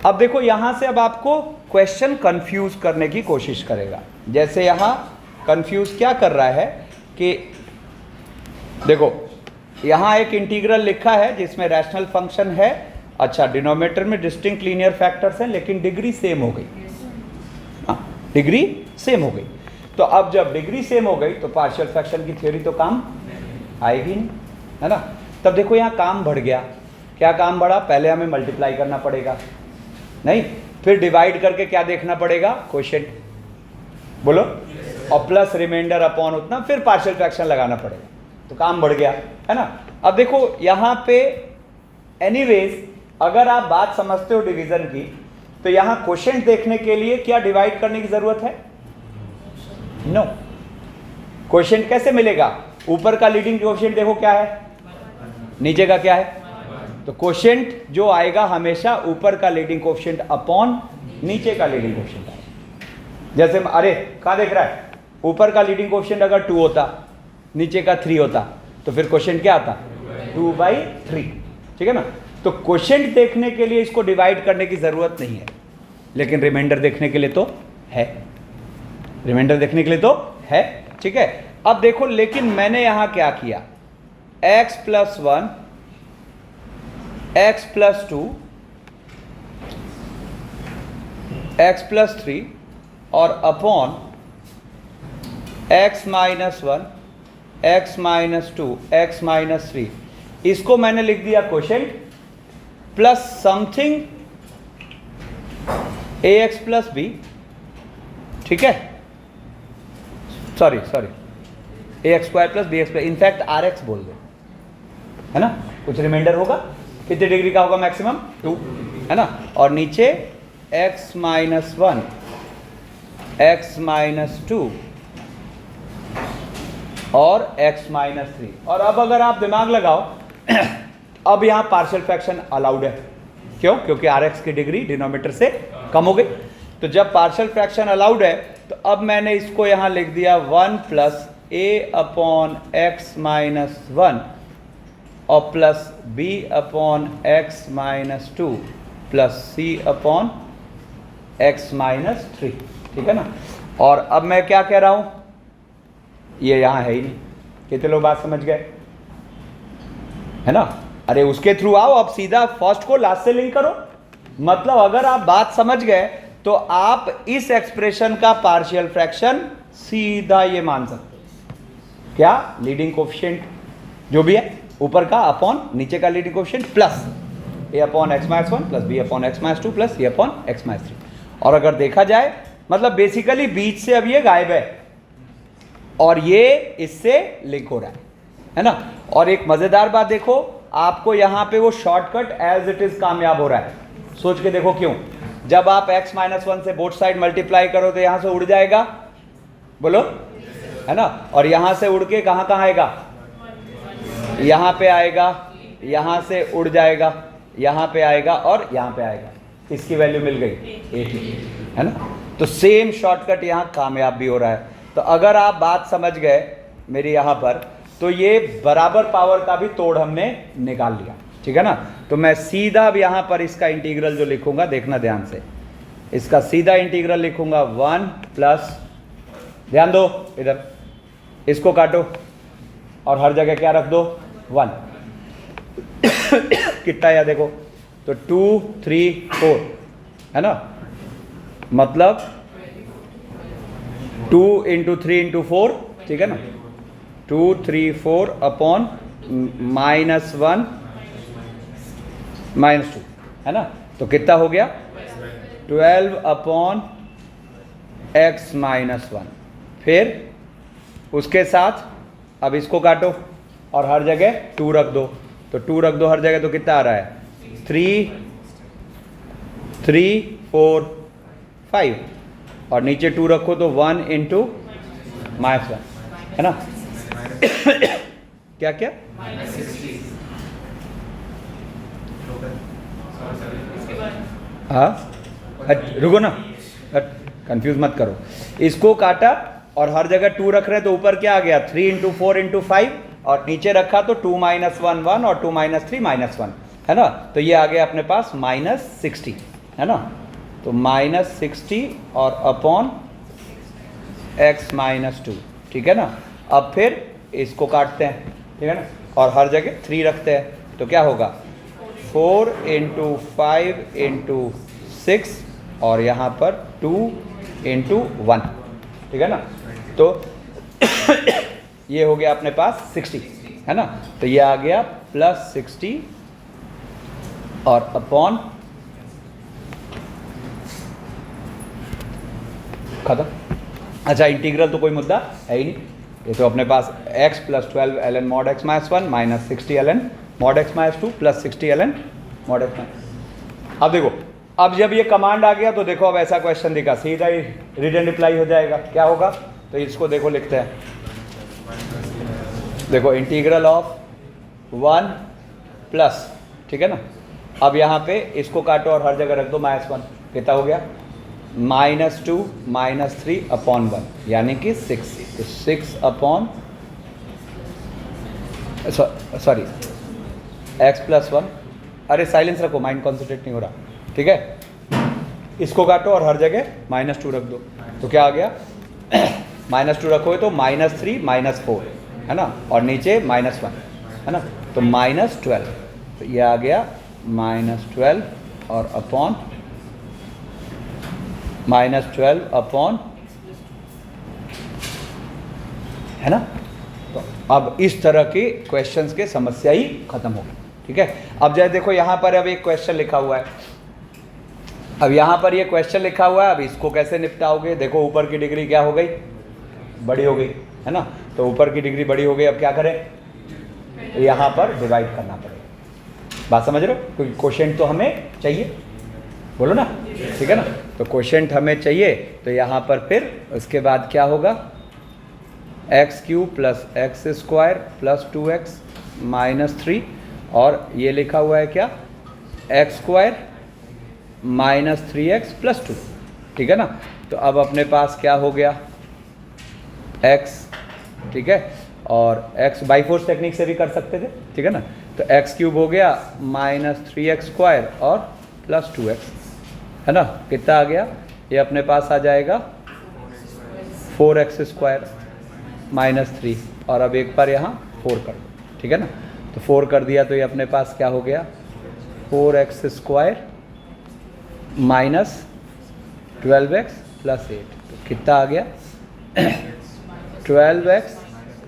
अब देखो यहां से अब आपको क्वेश्चन कंफ्यूज करने की कोशिश करेगा। जैसे यहां कंफ्यूज क्या कर रहा है कि देखो यहां एक इंटीग्रल लिखा है जिसमें रैशनल फंक्शन है, अच्छा डिनोमिनेटर में डिस्टिंक्ट लीनियर फैक्टर्स हैं लेकिन डिग्री सेम हो गई, हाँ डिग्री सेम हो गई। तो अब जब डिग्री सेम हो गई तो पार्शियल फ्रैक्शन की थ्योरी तो काम आएगी नहीं, है ना। तब देखो यहाँ काम बढ़ गया। क्या काम बढ़ा, पहले हमें मल्टीप्लाई करना पड़ेगा, नहीं फिर डिवाइड करके क्या देखना पड़ेगा, क्वोशिएंट, बोलो, और प्लस रिमाइंडर अपॉन उतना, फिर पार्शियल फ्रैक्शन लगाना पड़ेगा, तो काम बढ़ गया, है ना। अब देखो यहाँ पे एनीवेज अगर आप बात समझते हो डिवीजन की, तो यहाँ क्वोशिएंट देखने के लिए क्या डिवाइड करने की जरूरत है, नो। क्वोशिएंट कैसे मिलेगा, ऊपर का लीडिंग क्वोशिएंट देखो क्या है, नीचे का क्या है, तो क्वोशिएंट जो आएगा हमेशा ऊपर का लीडिंग कोएफिशिएंट अपॉन नीचे का लीडिंग कोएफिशिएंट आएगा। जैसे अरे कहाँ देख रहा है, ऊपर का लीडिंग कोएफिशिएंट अगर 2 होता, नीचे का 3 होता, तो फिर क्वोशिएंट क्या आता, 2/3, ठीक है ना। तो क्वोशिएंट देखने के लिए इसको डिवाइड करने की जरूरत नहीं है, लेकिन रिमाइंडर देखने के लिए तो है, रिमाइंडर देखने के लिए तो है, ठीक है। अब देखो लेकिन मैंने यहां क्या किया, x plus 1 x plus 2 x plus 3 और upon x minus 1 x minus 2 x minus 3, इसको मैंने लिख दिया quotient plus something ax plus b, ठीक है, sorry ax square plus bx plus, in fact rx बोल दो, है ना। कुछ रिमाइंडर होगा, कितने डिग्री का होगा, मैक्सिमम 2, है ना। और नीचे x माइनस 1 x माइनस 2 और x माइनस 3। और अब अगर आप दिमाग लगाओ अब यहाँ पार्शियल फ्रैक्शन अलाउड है, क्यों, क्योंकि rx की डिग्री डिनोमिनेटर से कम हो गई। तो जब पार्शियल फ्रैक्शन अलाउड है तो अब मैंने इसको यहाँ लिख दिया 1 plus a upon x minus 1 और plus b upon x minus 2 plus c upon x minus 3, ठीक है ना। और अब मैं क्या कह रहा हूं, ये यहां है ही नहीं। कितने लोग बात समझ गए, है ना। अरे उसके थ्रू आओ, अब सीधा फर्स्ट को लास्ट से लिंक करो। मतलब अगर आप बात समझ गए तो आप इस एक्सप्रेशन का पार्शियल फ्रैक्शन सीधा ये मान सकते हो, क्या, लीडिंग कोएफिशिएंट जो भी है ऊपर का अपॉन नीचे का leading coefficient plus a upon x minus 1 plus b upon x minus 2 plus c upon x minus 3। और अगर देखा जाए मतलब बेसिकली बीच से अब ये गायब है और ये इससे लिंक हो रहा है, है ना। और एक मज़ेदार बात देखो, आपको यहाँ पे वो शॉर्टकट एज इट इज़ कामयाब हो रहा है। सोच के देखो क्यों। जब आप x माइनस 1 से बोथ साइड मल्टीप्लाई करो तो यहाँ से उड़ जाएगा, बोलो, है ना। और यहाँ से उड़ के कहाँ कहाँ आएगा, यहाँ पे आएगा, यहाँ से उड़ जाएगा, यहाँ पे आएगा और यहाँ पे आएगा। इसकी वैल्यू मिल गई 80, है ना। तो सेम शॉर्टकट यहाँ कामयाब भी हो रहा है। तो अगर आप बात समझ गए मेरी यहाँ पर, तो ये बराबर पावर का भी तोड़ हमने निकाल लिया, ठीक है ना। तो मैं सीधा अब यहाँ पर इसका इंटीग्रल जो लिखूंगा, देखना ध्यान से, इसका सीधा इंटीग्रल लिखूंगा 1 प्लस, ध्यान दो इधर, इसको काटो और हर जगह क्या रख दो 1 कितना या देखो, तो 2 3 4, है ना। मतलब 2 इंटू 3 इंटू 4, ठीक है ना। 2 3 4 अपॉन -1 -2, है ना। तो कितना हो गया 12 अपॉन x माइनस 1। फिर उसके साथ अब इसको काटो और हर जगह 2 रख दो, तो 2 रख दो हर जगह, तो कितना आ रहा है 3 3 4 5, और नीचे 2 रखो तो 1 इंटू -1, है ना। क्या क्या हाँ, रुको ना, कंफ्यूज मत करो। इसको काटा और हर जगह 2 रख रहे हैं, तो ऊपर क्या आ गया 3 इंटू 4 इंटू 5, और नीचे रखा तो 2 माइनस 1 1 और 2 माइनस 3 -1, है ना। तो ये आ गया अपने पास -60, है ना। तो -60 और अपॉन x माइनस 2, ठीक है ना। अब फिर इसको काटते हैं, ठीक है ना, और हर जगह 3 रखते हैं, तो क्या होगा 4 इंटू 5 इंटू 6 और यहाँ पर 2 इंटू 1, ठीक है ना। तो ये हो गया अपने पास 60, है ना। तो ये आ गया +60 और अपॉन, खत्म। अच्छा, इंटीग्रल तो कोई मुद्दा है ही नहीं, ये तो अपने पास x + 12 ln mod x minus 1 minus 60 ln mod x minus 2 plus 60 ln mod x minus. अब देखो, अब जब ये कमांड आ गया तो देखो अब ऐसा क्वेश्चन दिखा, सीधा ही रीड एंड रिप्लाई हो जाएगा। क्या होगा, तो इसको देखो लिखते हैं, देखो इंटीग्रल ऑफ 1 प्लस, ठीक है ना। अब यहाँ पे इसको काटो और हर जगह रख दो -1, कितना हो गया -2 -3 अपॉन 1, यानी कि 6, तो 6 अपॉन सॉरी x + 1, अरे साइलेंस रखो, माइंड कॉन्सेंट्रेट नहीं हो रहा, ठीक है। इसको काटो और हर जगह -2 रख दो, तो क्या आ गया -2 रखोगे तो -3 -4, है ना, और नीचे -1, है ना, तो -12, तो ये आ गया -12 और अपॉन -12 अपॉन, है ना। तो अब इस तरह के क्वेश्चंस के समस्या ही खत्म हो गई, ठीक है। अब जैसे देखो यहाँ पर अब एक क्वेश्चन लिखा हुआ है, अब यहाँ पर ये क्वेश्चन लिखा हुआ है, अब इसको कैसे निपटाओगे। देखो ऊपर की डिग्री क्या हो गई, बड़ी हो गई, है ना। तो ऊपर की डिग्री बड़ी हो गई, अब क्या करें, यहाँ पर डिवाइड करना पड़ेगा। बात समझ रहे हो, कोई क्वोशिएंट तो हमें चाहिए, बोलो ना, ठीक है ना। तो क्वोशिएंट हमें चाहिए, तो यहाँ पर फिर उसके बाद क्या होगा, x³ + x² + 2x - 3, और ये लिखा हुआ है क्या x² - 3x + 2, ठीक है ना। तो अब अपने पास क्या हो गया x, ठीक है, और x बाई फोर्स टेक्निक से भी कर सकते थे, ठीक है ना। तो x³ हो गया -3x² और +2x, है ना। कितना आ गया, ये अपने पास आ जाएगा 4x² - 3, और अब एक बार यहाँ 4 कर दो, ठीक है ना। तो 4 कर दिया तो ये अपने पास क्या हो गया 4x² - 12x + 8, तो कितना आ गया 12x,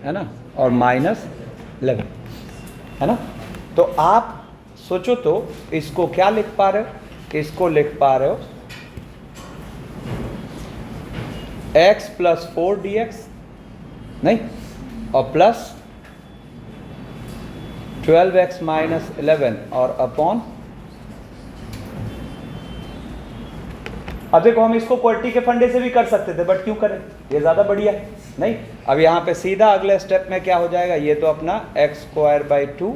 है ना, और -11, है ना। तो आप सोचो तो इसको क्या लिख पा रहे हो, इसको लिख पा रहे हो x + 4 dx, नहीं, और प्लस 12x माइनस 11 और अपॉन, अब देखो हम इसको क्वालिटी के फंडे से भी कर सकते थे, बट क्यों करें, ये ज़्यादा बढ़िया है। नहीं, अब यहाँ पे सीधा अगले स्टेप में क्या हो जाएगा, ये तो अपना x²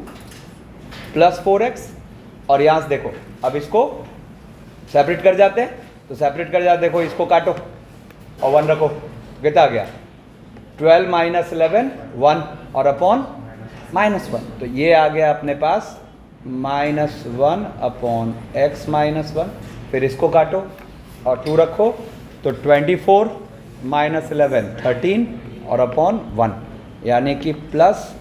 प्लस 4x, और यहाँ से देखो अब इसको सेपरेट कर जाते हैं, तो सेपरेट कर जाते, देखो इसको काटो और 1 रखो, कितना आ गया 12 माइनस 11 1 और अपॉन -1, तो ये आ गया अपने पास -1 अपॉन x माइनस 1, फिर इसको काटो और 2 रखो, तो 24 माइनस 11 13 और अपॉन 1, यानी कि प्लस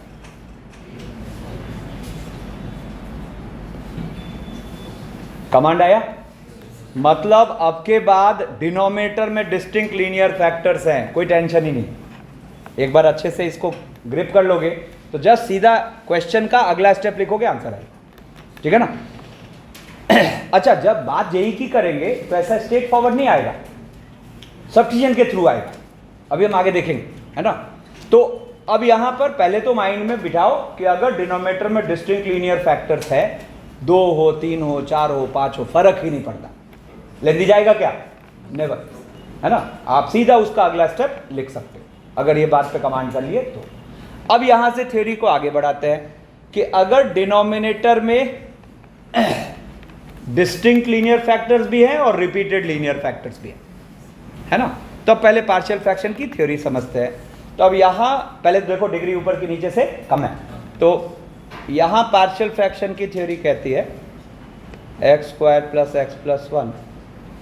कमांड आया। मतलब अब के बाद डिनोमिनेटर में डिस्टिंक्ट लीनियर फैक्टर्स हैं, कोई टेंशन ही नहीं। एक बार अच्छे से इसको ग्रिप कर लोगे तो जस्ट सीधा क्वेश्चन का अगला स्टेप लिखोगे, आंसर आएगा, ठीक है ना। अच्छा, जब बात जेई की करेंगे तो ऐसा स्ट्रेट फॉरवर्ड नहीं आएगा, सब्स्टिट्यूशन के थ्रू आएगा, अभी हम आगे देखेंगे, है ना। तो अब यहां पर पहले तो माइंड में बिठाओ कि अगर डिनोमिनेटर में डिस्टिंक्ट लीनियर फैक्टर्स है, 2 हो 3 हो 4 हो 5 हो, फर्क ही नहीं पड़ता, ले दी जाएगा क्या, नेवर, है ना। आप सीधा उसका अगला स्टेप लिख सकते हो अगर ये बात पे कमांड कर लिए तो। अब यहां से थ्योरी को आगे बढ़ाते हैं कि अगर डिनोमिनेटर में डिस्टिंक्ट लीनियर फैक्टर्स भी हैं और रिपीटेड लीनियर फैक्टर्स भी हैं, है ना, तो पहले पार्शियल फ्रैक्शन की थ्योरी समझते हैं। तो अब यहाँ पहले देखो डिग्री ऊपर की नीचे से कम है, तो यहाँ पार्शियल फ्रैक्शन की थ्योरी कहती है x² plus x plus 1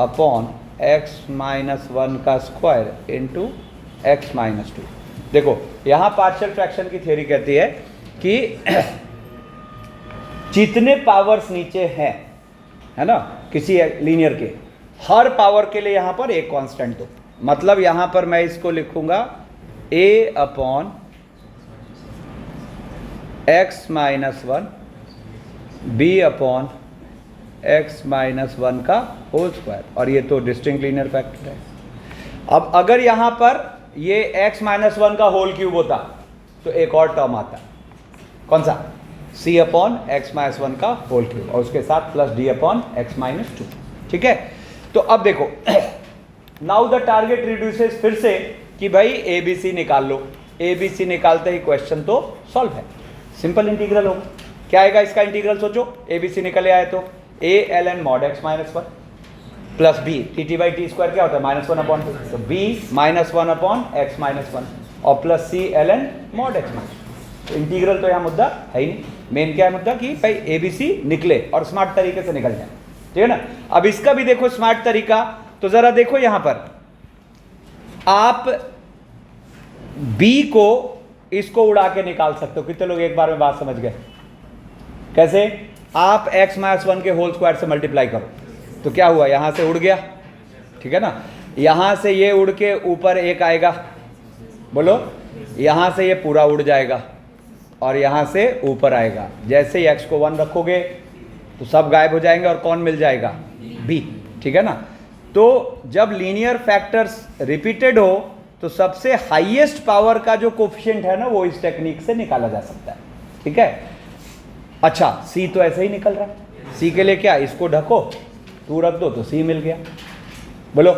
upon x minus 1 का स्क्वायर इंटू x माइनस 2। देखो यहाँ पार्शियल फ्रैक्शन की थ्योरी कहती है कि जितने पावर्स नीचे हैं, है ना, किसी लीनियर के, हर पावर के लिए यहाँ पर एक कांस्टेंट दो। मतलब यहाँ पर मैं इसको लिखूंगा a upon x minus 1 b upon x minus 1 का होल स्क्वायर, और ये तो डिस्टिंक्ट लीनियर फैक्टर है। अब अगर यहाँ पर ये x माइनस 1 का होल क्यूब होता तो एक और टर्म आता, कौन सा, c अपॉन x माइनस 1 का होल क्यूब, और उसके साथ plus d upon x minus 2, ठीक है। तो अब देखो नाउ द टारगेट रिड्यूसेस, फिर से कि भाई ए बी सी निकाल लो, ए बी सी निकालते ही क्वेश्चन तो सॉल्व है, सिंपल इंटीग्रल होगा। क्या आएगा इसका इंटीग्रल, सोचो, ए बी सी निकले आए तो a ln mod x minus 1 plus B T T by T square क्या होता है -1 अपॉन 2, तो b -1 अपॉन x माइनस 1 और plus c ln mod x minus. Integral तो यहाँ मुद्दा है ही नहीं, मेन क्या है मुद्दा कि भाई ए बी सी निकले और स्मार्ट तरीके से निकल जाए, ठीक है ना। अब इसका भी देखो स्मार्ट तरीका, तो जरा देखो यहां पर आप b को इसको उड़ा के निकाल सकते हो। कितने लोग एक बार में बात समझ गए, कैसे, आप x माइनस 1 के होल स्क्वायर से मल्टीप्लाई करो तो क्या हुआ, यहां से उड़ गया, ठीक है ना, यहां से ये उड़ के ऊपर एक आएगा, बोलो, यहां से ये पूरा उड़ जाएगा और यहां से ऊपर आएगा। जैसे ही x को 1 रखोगे तो सब गायब हो जाएंगे और कौन मिल जाएगा, b, ठीक है ना। तो जब लीनियर फैक्टर्स रिपीटेड हो तो सबसे हाईएस्ट पावर का जो कोफिशिएंट है ना वो इस टेक्निक से निकाला जा सकता है, ठीक है। अच्छा, c तो ऐसे ही निकल रहा है, c के लिए क्या, इसको ढको 2 रख दो तो c मिल गया, बोलो,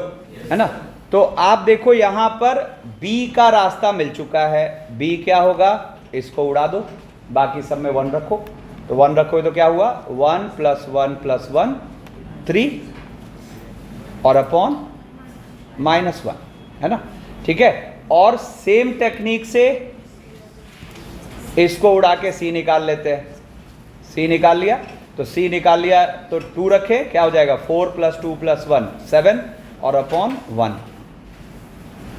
है ना। तो आप देखो यहां पर b का रास्ता मिल चुका है, b क्या होगा, इसको उड़ा दो, बाकी सब में 1 रखो, तो 1 रखोगे तो क्या हुआ 1 प्लस 1 प्लस 1 3 और अपॉन -1, है ना, ठीक है। और सेम टेक्निक से इसको उड़ा के c निकाल लेते हैं, c निकाल लिया तो c निकाल लिया तो 2 रखे, क्या हो जाएगा 4 प्लस 2 प्लस 1 7 और अपॉन 1,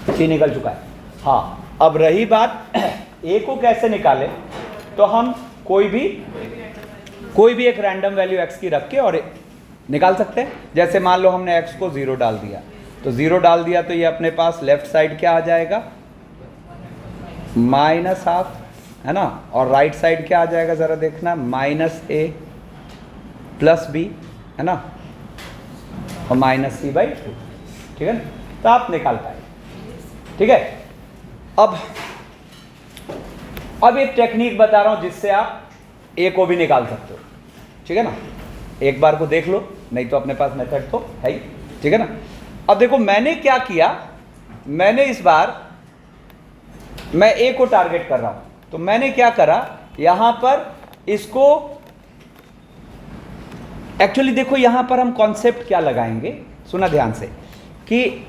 c निकल चुका है। हाँ, अब रही बात a को कैसे निकाले, तो हम कोई भी एक रैंडम वैल्यू x की रख के और निकाल सकते हैं। जैसे मान लो हमने x को 0 डाल दिया, तो 0 डाल दिया तो ये अपने पास लेफ्ट साइड क्या आ जाएगा -½ है ना, और राइट साइड क्या आ जाएगा जरा देखना -a प्लस b, है ना, और -c/2, ठीक है ना। तो आप निकाल पाए, ठीक है। अब एक टेक्निक बता रहा हूं जिससे आप ए को भी निकाल सकते हो, ठीक है ना। एक बार को देख लो, नहीं तो अपने पास मेथड तो है ही, ठीक है ना। अब देखो मैंने क्या किया, मैंने इस बार मैं ए को टारगेट कर रहा हूं, तो मैंने क्या करा यहां पर इसको, एक्चुअली देखो यहां पर हम कॉन्सेप्ट क्या लगाएंगे, सुना ध्यान से, कि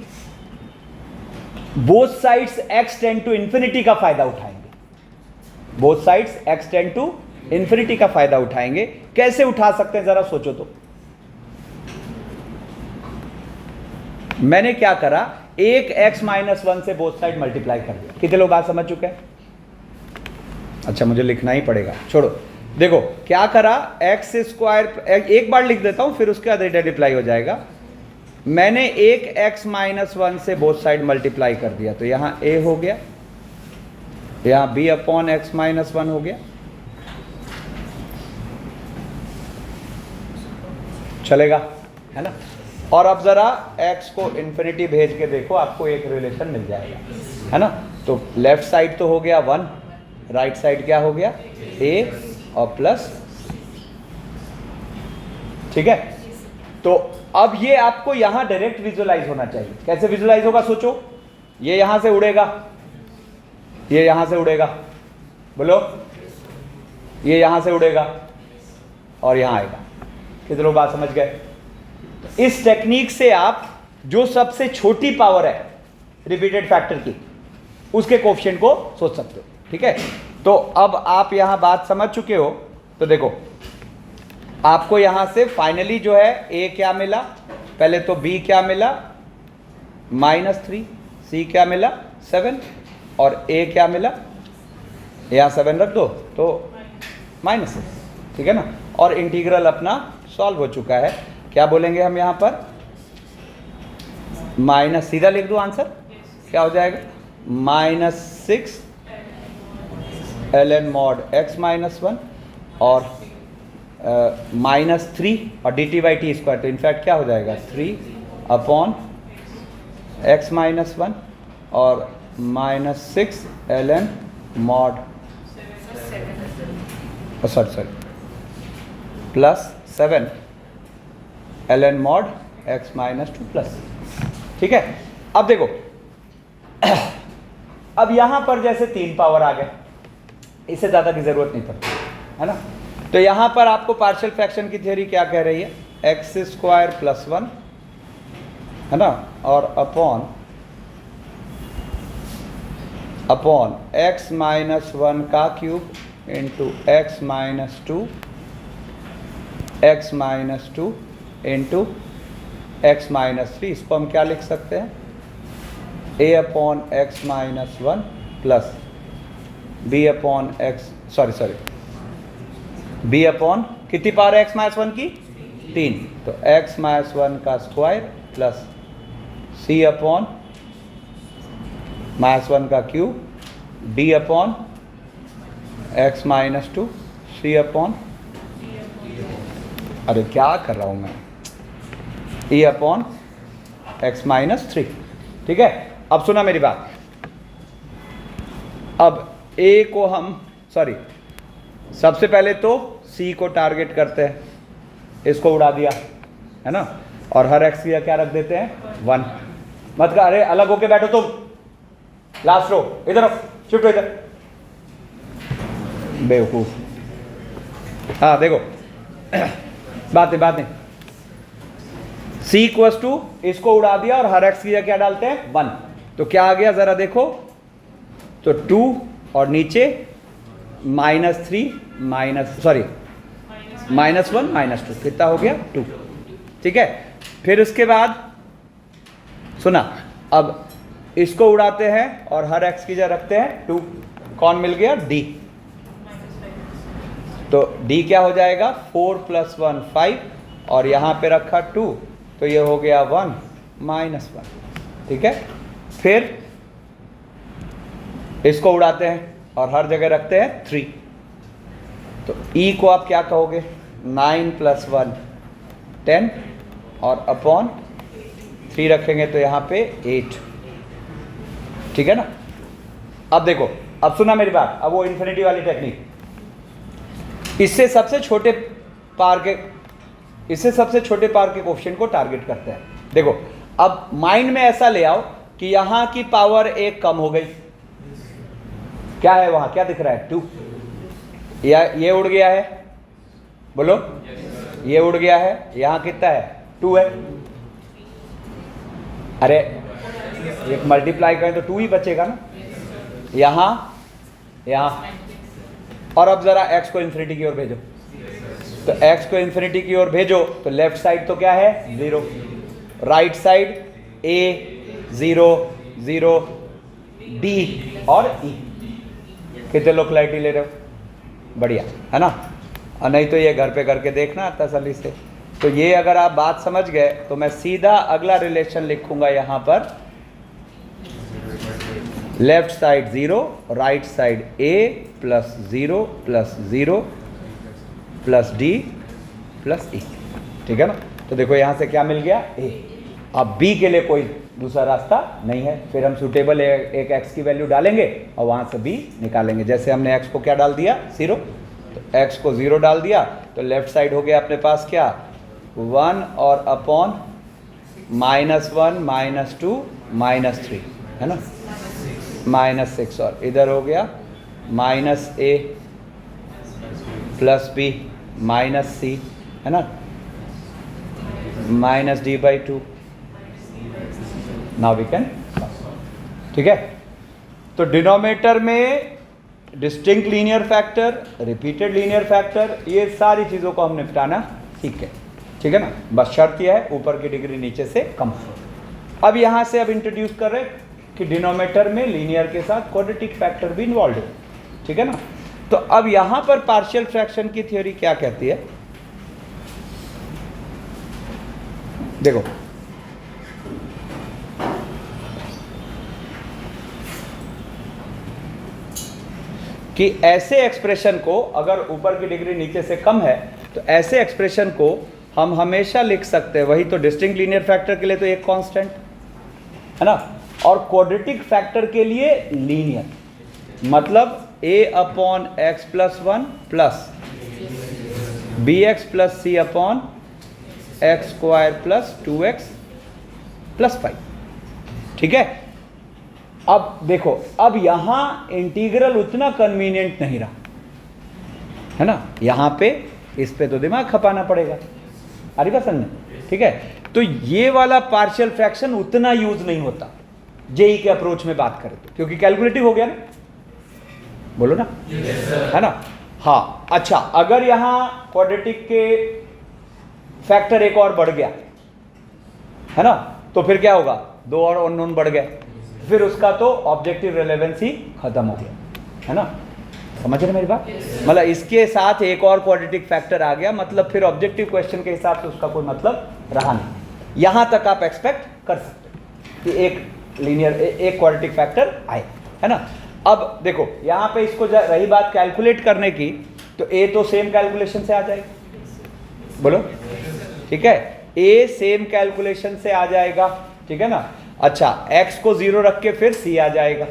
both sides x tend to infinity का फायदा उठाएंगे, both sides x tend to infinity का फायदा उठाएंगे। कैसे उठा सकते हैं जरा सोचो तो। मैंने क्या करा, एक x माइनस 1 से बोथ साइड मल्टीप्लाई कर दिया। कितने लोग बात समझ चुके हैं? अच्छा मुझे लिखना ही पड़ेगा, छोड़ो। देखो क्या करा, एक्स स्क्वायर, एक बार लिख देता हूं फिर उसके बाद मल्टीप्लाई हो जाएगा। मैंने एक x माइनस 1 से बोथ साइड मल्टीप्लाई कर दिया, तो यहां a हो गया, यहां b अपॉन एक्स माइनस 1 हो गया। चलेगा, है ना। और अब जरा x को इन्फिनिटी भेज के देखो, आपको एक रिलेशन मिल जाएगा, है ना। तो लेफ्ट साइड तो हो गया 1, राइट साइड क्या हो गया a और प्लस, ठीक है। तो अब ये आपको यहां डायरेक्ट विजुअलाइज होना चाहिए। कैसे विजुअलाइज होगा सोचो, ये यहां से उड़ेगा, ये यहां से उड़ेगा, बोलो, ये यहां से उड़ेगा और यहां आएगा। कितने लोग बात समझ गए? इस टेक्निक से आप जो सबसे छोटी पावर है रिपीटेड फैक्टर की, उसके कोएफिशिएंट को सोच सकते हो, ठीक है। तो अब आप यहां बात समझ चुके हो, तो देखो आपको यहां से फाइनली जो है a क्या मिला, पहले तो b क्या मिला -3, c क्या मिला 7 और a क्या मिला, यहां 7 रख दो तो -6, ठीक है ना। और इंटीग्रल अपना सॉल्व हो चुका है। क्या बोलेंगे हम यहां पर, माइनस, सीधा लिख दो आंसर, क्या हो जाएगा -6 ln mod x माइनस 1 और -3 और dt/t स्क्वायर, तो इनफैक्ट क्या हो जाएगा 3 अपॉन x माइनस 1 और -6 ln mod, sorry plus 7 ln mod x minus 2 plus, ठीक है। अब देखो अब यहां पर जैसे 3 पावर आ गए, इससे ज़्यादा की ज़रूरत नहीं पड़ती, है ना। तो यहां पर आपको पार्शियल फ्रैक्शन की थ्योरी क्या कह रही है, एक्स स्क्वायर प्लस 1, है ना, और अपॉन एक्स माइनस 1 का cube into x minus 2 into x minus 3। इसको हम क्या लिख सकते हैं, a upon x minus 1 plus b upon x, sorry b upon कितनी पावर है x माइनस 1 की 3, तो x माइनस 1 का square plus c upon minus 1 का cube d upon x minus 2 c upon, अरे क्या कर रहा हूं मैं, e अपॉन x माइनस 3, ठीक है। अब सुना मेरी बात, अब a को हम, सॉरी सबसे पहले तो c को टारगेट करते हैं, इसको उड़ा दिया, है ना, और हर x की क्या रख देते हैं 1। मत कर, अरे अलग होके बैठो तुम, लास्ट रो इधर, शिफ्ट हो इधर, बेवकूफ। हाँ देखो बात नहीं, c इक्वल्स टू, इसको उड़ा दिया और हर x की क्या डालते हैं 1, तो क्या आ गया जरा देखो, तो 2 और नीचे -3 -1 -2, कितना हो गया 2, ठीक है। फिर उसके बाद सुना, अब इसको उड़ाते हैं और हर x की जगह रखते हैं 2, कौन मिल गया d, तो d क्या हो जाएगा 4 + 1 5 और यहां पे रखा 2, तो ये हो गया 1 -1, ठीक है। फिर इसको उड़ाते हैं और हर जगह रखते हैं 3, तो e को आप क्या कहोगे 9 + 1 10 और अपॉन 3 रखेंगे तो यहाँ पे 8, ठीक है ना। अब देखो, अब सुना मेरी बात, अब वो इन्फिनिटी वाली टेक्निक, इससे सबसे छोटे पार के कोएफिशिएंट को टारगेट करते हैं। देखो अब माइंड में ऐसा ले आओ कि यहां की पावर 1 कम हो गई, क्या है वहां, क्या दिख रहा है 2, या ये उड़ गया है, बोलो ये उड़ गया है, यहां कितना है 2 है, अरे एक मल्टीप्लाई करें तो 2 ही बचेगा ना, यहां और अब जरा x को इन्फिनिटी की ओर भेजो, तो x को इन्फिनिटी की ओर भेजो तो लेफ्ट साइड तो क्या है 0, राइट साइड a 0 0 d और e, कितने लोकेलिटी ले रहे हो, बढ़िया है ना, और नहीं तो ये घर पे करके देखना तसल्ली से। तो ये अगर आप बात समझ गए तो मैं सीधा अगला रिलेशन लिखूंगा यहां पर, left side 0, right side a plus 0 plus 0 plus d plus e, ठीक है ना। तो देखो यहां से क्या मिल गया a, अब b के लिए कोई दूसरा रास्ता नहीं है, फिर हम सूटेबल एक x की वैल्यू डालेंगे और वहां से b निकालेंगे। जैसे हमने x को क्या डाल दिया 0, तो x को 0 डाल दिया तो लेफ्ट साइड हो गया अपने पास क्या 1 और अपॉन -1 -2 -3 है ना, -6, और इधर हो गया -a प्लस b -c है ना, -d/2, नाउ वी कैन, ठीक है। तो डिनोमिनेटर में distinct linear factor, repeated linear factor, ये सारी चीज़ों को हम निपटाना सीख गए, ठीक है ना। बस शर्त यह है ऊपर की डिग्री नीचे से कम। अब यहाँ से अब इंट्रोड्यूस कर रहे कि डिनोमिनेटर में लीनियर के साथ क्वाड्रेटिक फैक्टर भी इन्वॉल्व है, ठीक है ना। तो अब यहाँ पर पार्शियल फ्रैक्शन की थ्योरी क्या कहती है, देखो कि ऐसे एक्सप्रेशन को, अगर ऊपर की डिग्री नीचे से कम है तो ऐसे एक्सप्रेशन को हम हमेशा लिख सकते हैं, वही तो डिस्टिंक्ट लीनियर फैक्टर के लिए तो एक कांस्टेंट है ना, और क्वाड्रेटिक फैक्टर के लिए लीनियर, मतलब a/x + 1 plus bx + c/x² + 2x + 5, ठीक है। अब देखो अब यहां इंटीग्रल उतना कन्वीनियंट नहीं रहा है ना, यहां पे इस पे तो दिमाग खपाना पड़ेगा, आ रही बात समझ, ठीक है। तो ये वाला पार्शियल फ्रैक्शन उतना यूज नहीं होता जेई के अप्रोच में बात करें तो, क्योंकि कैलकुलेटिव हो गया ना, बोलो ना, है ना। हाँ अच्छा, अगर यहां क्वाड्रेटिक के फैक्टर एक और बढ़ गया है ना, तो फिर क्या होगा, 2 और अननोन बढ़ गए, फिर उसका तो ऑब्जेक्टिव रेलेवेंस ही खत्म हो गया, है ना। समझ रहे मेरी बात, मतलब इसके साथ एक और क्वाड्रेटिक फैक्टर आ गया, मतलब फिर ऑब्जेक्टिव क्वेश्चन के हिसाब से उसका कोई मतलब रहा नहीं। यहां तक आप एक्सपेक्ट कर सकते कि एक लीनियर एक क्वाड्रेटिक फैक्टर आए, है ना। अब देखो यहां पे इसको रही बात कैलकुलेट करने की, तो ए तो सेम कैलकुलेशन से आ जाएगा, बोलो ठीक है, ए सेम कैलकुलेशन से आ जाएगा, ठीक है ना। अच्छा x को 0 रख के फिर c आ जाएगा,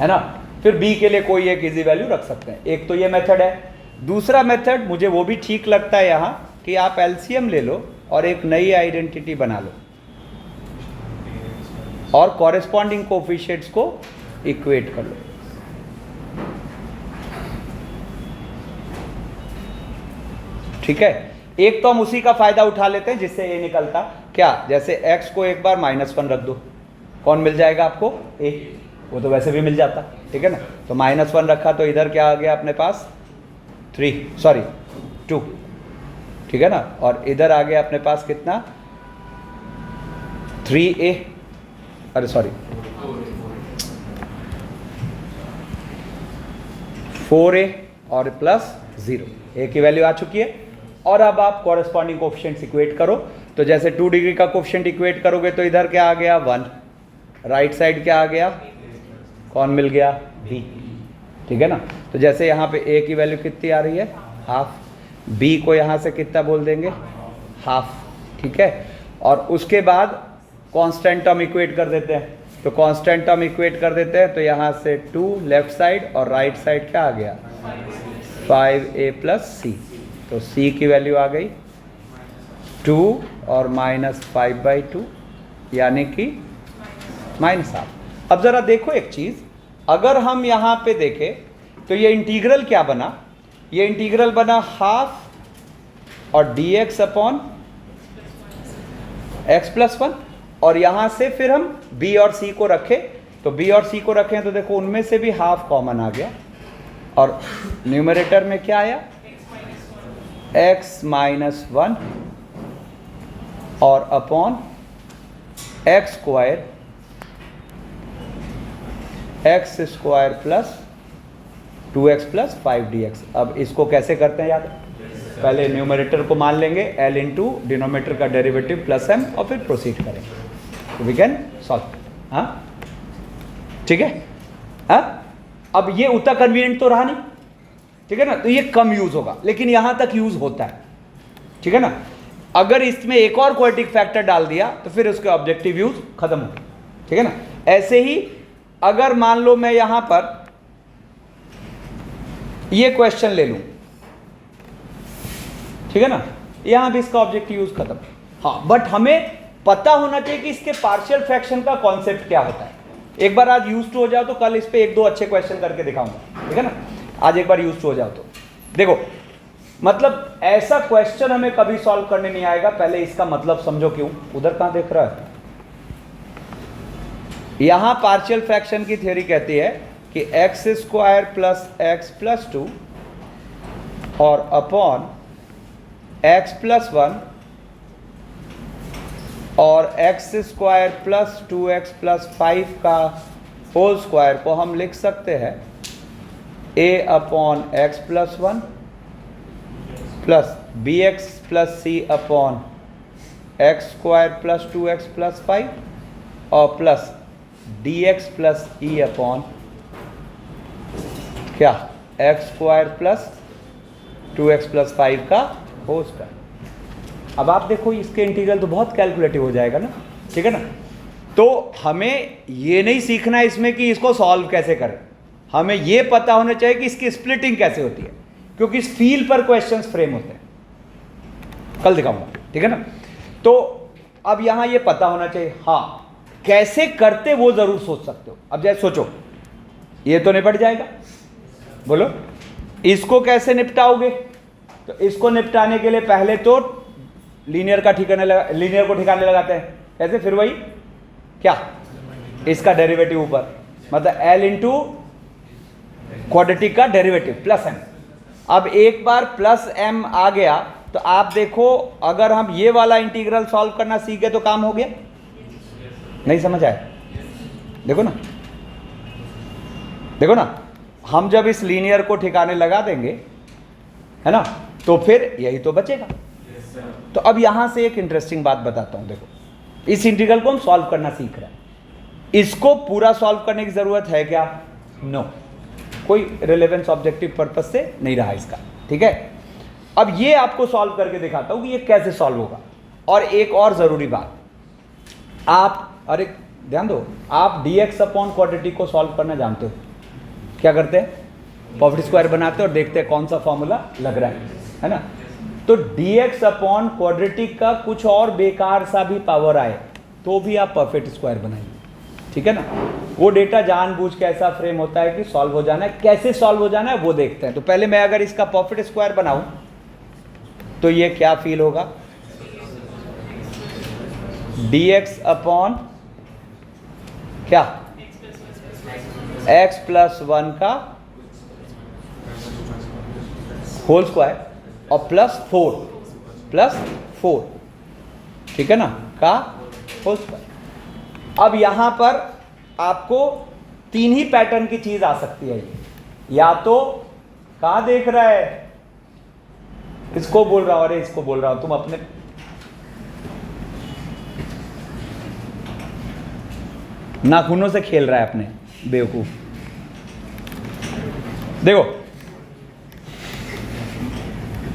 है ना। फिर b के लिए कोई एक इजी वैल्यू रख सकते हैं, एक तो ये मेथड है। दूसरा मेथड मुझे वो भी ठीक लगता है यहाँ कि आप एलसीएम ले लो और एक नई आइडेंटिटी बना लो और कॉरेस्पॉन्डिंग कोफिशिएंट्स को इक्वेट कर लो, ठीक है। एक तो हम उसी का फायदा उठा लेते हैं जिससे ये निकलता क्या, जैसे x को एक बार -1 रख दो, कौन मिल जाएगा आपको a, वो तो वैसे भी मिल जाता, ठीक है ना। तो -1 रखा तो इधर क्या आ गया अपने पास 2, ठीक है ना, और इधर आ गया अपने पास कितना 3a, अरे सॉरी 4a और प्लस 0, a की वैल्यू आ चुकी है। और अब आप कॉरेस्पॉन्डिंग कोफिशिएंट्स इक्वेट करो, तो जैसे 2 डिग्री का कोफिशिएंट इक्वेट करोगे तो इधर क्या आ गया 1, राइट साइड क्या आ गया, कौन मिल गया b, ठीक है ना। तो जैसे यहाँ पे a की वैल्यू कितनी आ रही है हाफ, b को यहाँ से कितना बोल देंगे हाफ, ठीक है। और उसके बाद कांस्टेंट टर्म इक्वेट कर देते हैं, तो कांस्टेंट टर्म इक्वेट कर देते हैं तो यहाँ से 2 लेफ्ट साइड और राइट साइड क्या आ गया 5a प्लस सी, तो c की वैल्यू आ गई 2 और -5/2 यानी कि -हाफ। अब ज़रा देखो एक चीज़, अगर हम यहाँ पे देखें तो ये इंटीग्रल क्या बना, ये इंटीग्रल बना हाफ और dx अपॉन x+1, और यहाँ से फिर हम b और c को रखें, तो b और c को रखें तो देखो उनमें से भी हाफ कॉमन आ गया, और न्यूमरेटर में क्या आया x-1 और upon x² plus 2x plus 5dx। अब इसको कैसे करते हैं याद, पहले न्यूमरेटर को मान लेंगे l इंटू डिनोमिनेटर का डेरिवेटिव प्लस m और फिर प्रोसीड करेंगे, तो वी कैन सॉल्व। हाँ ठीक है। हाँ अब ये उतना कन्वीनियंट तो रहा नहीं, ठीक है ना, तो ये कम यूज होगा, लेकिन यहां तक यूज होता है, ठीक है ना। अगर इसमें एक और क्वाड्रेटिक फैक्टर डाल दिया तो फिर उसके ऑब्जेक्टिव यूज खत्म हो गया, ठीक है ना। ऐसे ही अगर मान लो मैं यहां पर ये क्वेश्चन ले लूं, ठीक है ना, यहां भी इसका ऑब्जेक्टिव यूज खत्म। हाँ बट हमें पता होना चाहिए कि इसके पार्शियल फ्रैक्शन का कॉन्सेप्ट क्या होता है। एक बार आज यूज टू हो जाओ तो कल इस पे एक दो अच्छे क्वेश्चन करके दिखाऊंगा, ठीक है ना। आज एक बार यूज टू हो जाओ तो देखो, मतलब ऐसा क्वेश्चन हमें कभी सॉल्व करने नहीं आएगा, पहले इसका मतलब समझो क्यों। उधर कहां देख रहा है, यहां पार्शियल फ्रैक्शन की थ्योरी कहती है कि x² प्लस x प्लस 2 और अपॉन x+1 और x² प्लस 2x प्लस 5 का होल स्क्वायर को हम लिख सकते हैं a upon x+1 plus bx plus c upon x² plus 2x plus 5 और plus dx plus e upon क्या x² प्लस 2x प्लस 5 का होल स्क्वायर। अब आप देखो इसके इंटीग्रल तो बहुत कैलकुलेटिव हो जाएगा ना, ठीक है ना। तो हमें ये नहीं सीखना है इसमें कि इसको सॉल्व कैसे करें, हमें ये पता होना चाहिए कि इसकी स्प्लिटिंग कैसे होती है, क्योंकि इस फील पर क्वेश्चंस फ्रेम होते हैं, कल दिखाऊंगा, ठीक है ना। तो अब यहां ये पता होना चाहिए, हाँ कैसे करते वो जरूर सोच सकते हो। अब जैसे सोचो ये तो निपट जाएगा, बोलो इसको कैसे निपटाओगे, तो इसको निपटाने के लिए पहले तो लीनियर को ठिकाने लगाते हैं, कैसे, फिर वही क्या इसका डेरिवेटिव ऊपर, मतलब l इंटू क्वाड्रेटिक का डेरिवेटिव प्लस m। अब एक बार प्लस m आ गया तो आप देखो अगर हम ये वाला इंटीग्रल सॉल्व करना सीखे तो काम हो गया। नहीं समझ आया, देखो ना, देखो ना, हम जब इस लीनियर को ठिकाने लगा देंगे, है ना, तो फिर यही तो बचेगा। तो अब यहां से एक इंटरेस्टिंग बात बताता हूं, देखो इस इंटीग्रल को हम सॉल्व करना सीख रहे हैं, इसको पूरा सॉल्व करने की जरूरत है क्या, नो, कोई रिलेवेंस ऑब्जेक्टिव पर्पस से नहीं रहा इसका, ठीक है। अब ये आपको सॉल्व करके दिखाता हूं कि ये कैसे सॉल्व होगा। और एक और जरूरी बात, आप अरे ध्यान दो, आप dx अपॉन क्वाड्रेटिक को सॉल्व करना जानते हो, क्या करते हैं, परफेक्ट स्क्वायर बनाते हैं और देखते हैं कौन सा फॉर्मूला लग रहा है ना। तो dx अपॉन क्वाड्रेटिक का कुछ और बेकार सा भी पावर आए तो भी आप परफेक्ट स्क्वायर बनाइए, ठीक है ना। वो डेटा जानबूझ के ऐसा फ्रेम होता है कि सॉल्व हो जाना है, कैसे सॉल्व हो जाना है वो देखते हैं। तो पहले मैं अगर इसका परफेक्ट स्क्वायर बनाऊं तो ये क्या फील होगा, dx अपॉन क्या x+1 का होल स्क्वायर और प्लस 4, ठीक है ना, का होल स्क्वायर। अब यहां पर आपको तीन ही पैटर्न की चीज आ सकती है, या तो कहां देख रहा है, इसको बोल रहा हूं, अरे इसको बोल रहा हूं, तुम अपने नाखूनों से खेल रहा है अपने, बेवकूफ। देखो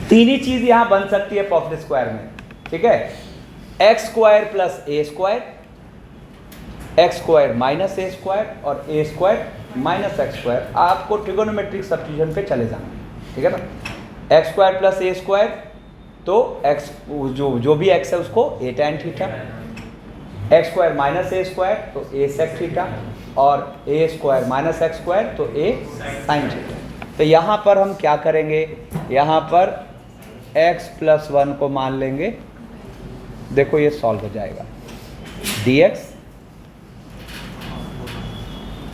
तीन ही चीज यहां बन सकती है परफेक्ट स्क्वायर में, ठीक है, x² plus a², x² minus a² और a² माइनस x²। आपको ट्रिगोनोमेट्रिक सब्स्टिट्यूशन पे चले जाना, ठीक है ना। X square plus a square, तो एक्स जो भी एक्स है उसको a tan theta, x square minus a square तो ए सेक थीटा, और a square minus x square तो ए साइन थीटा। तो यहाँ पर हम क्या करेंगे, यहाँ पर x प्लस 1 को मान लेंगे, देखो ये सॉल्व हो जाएगा, dx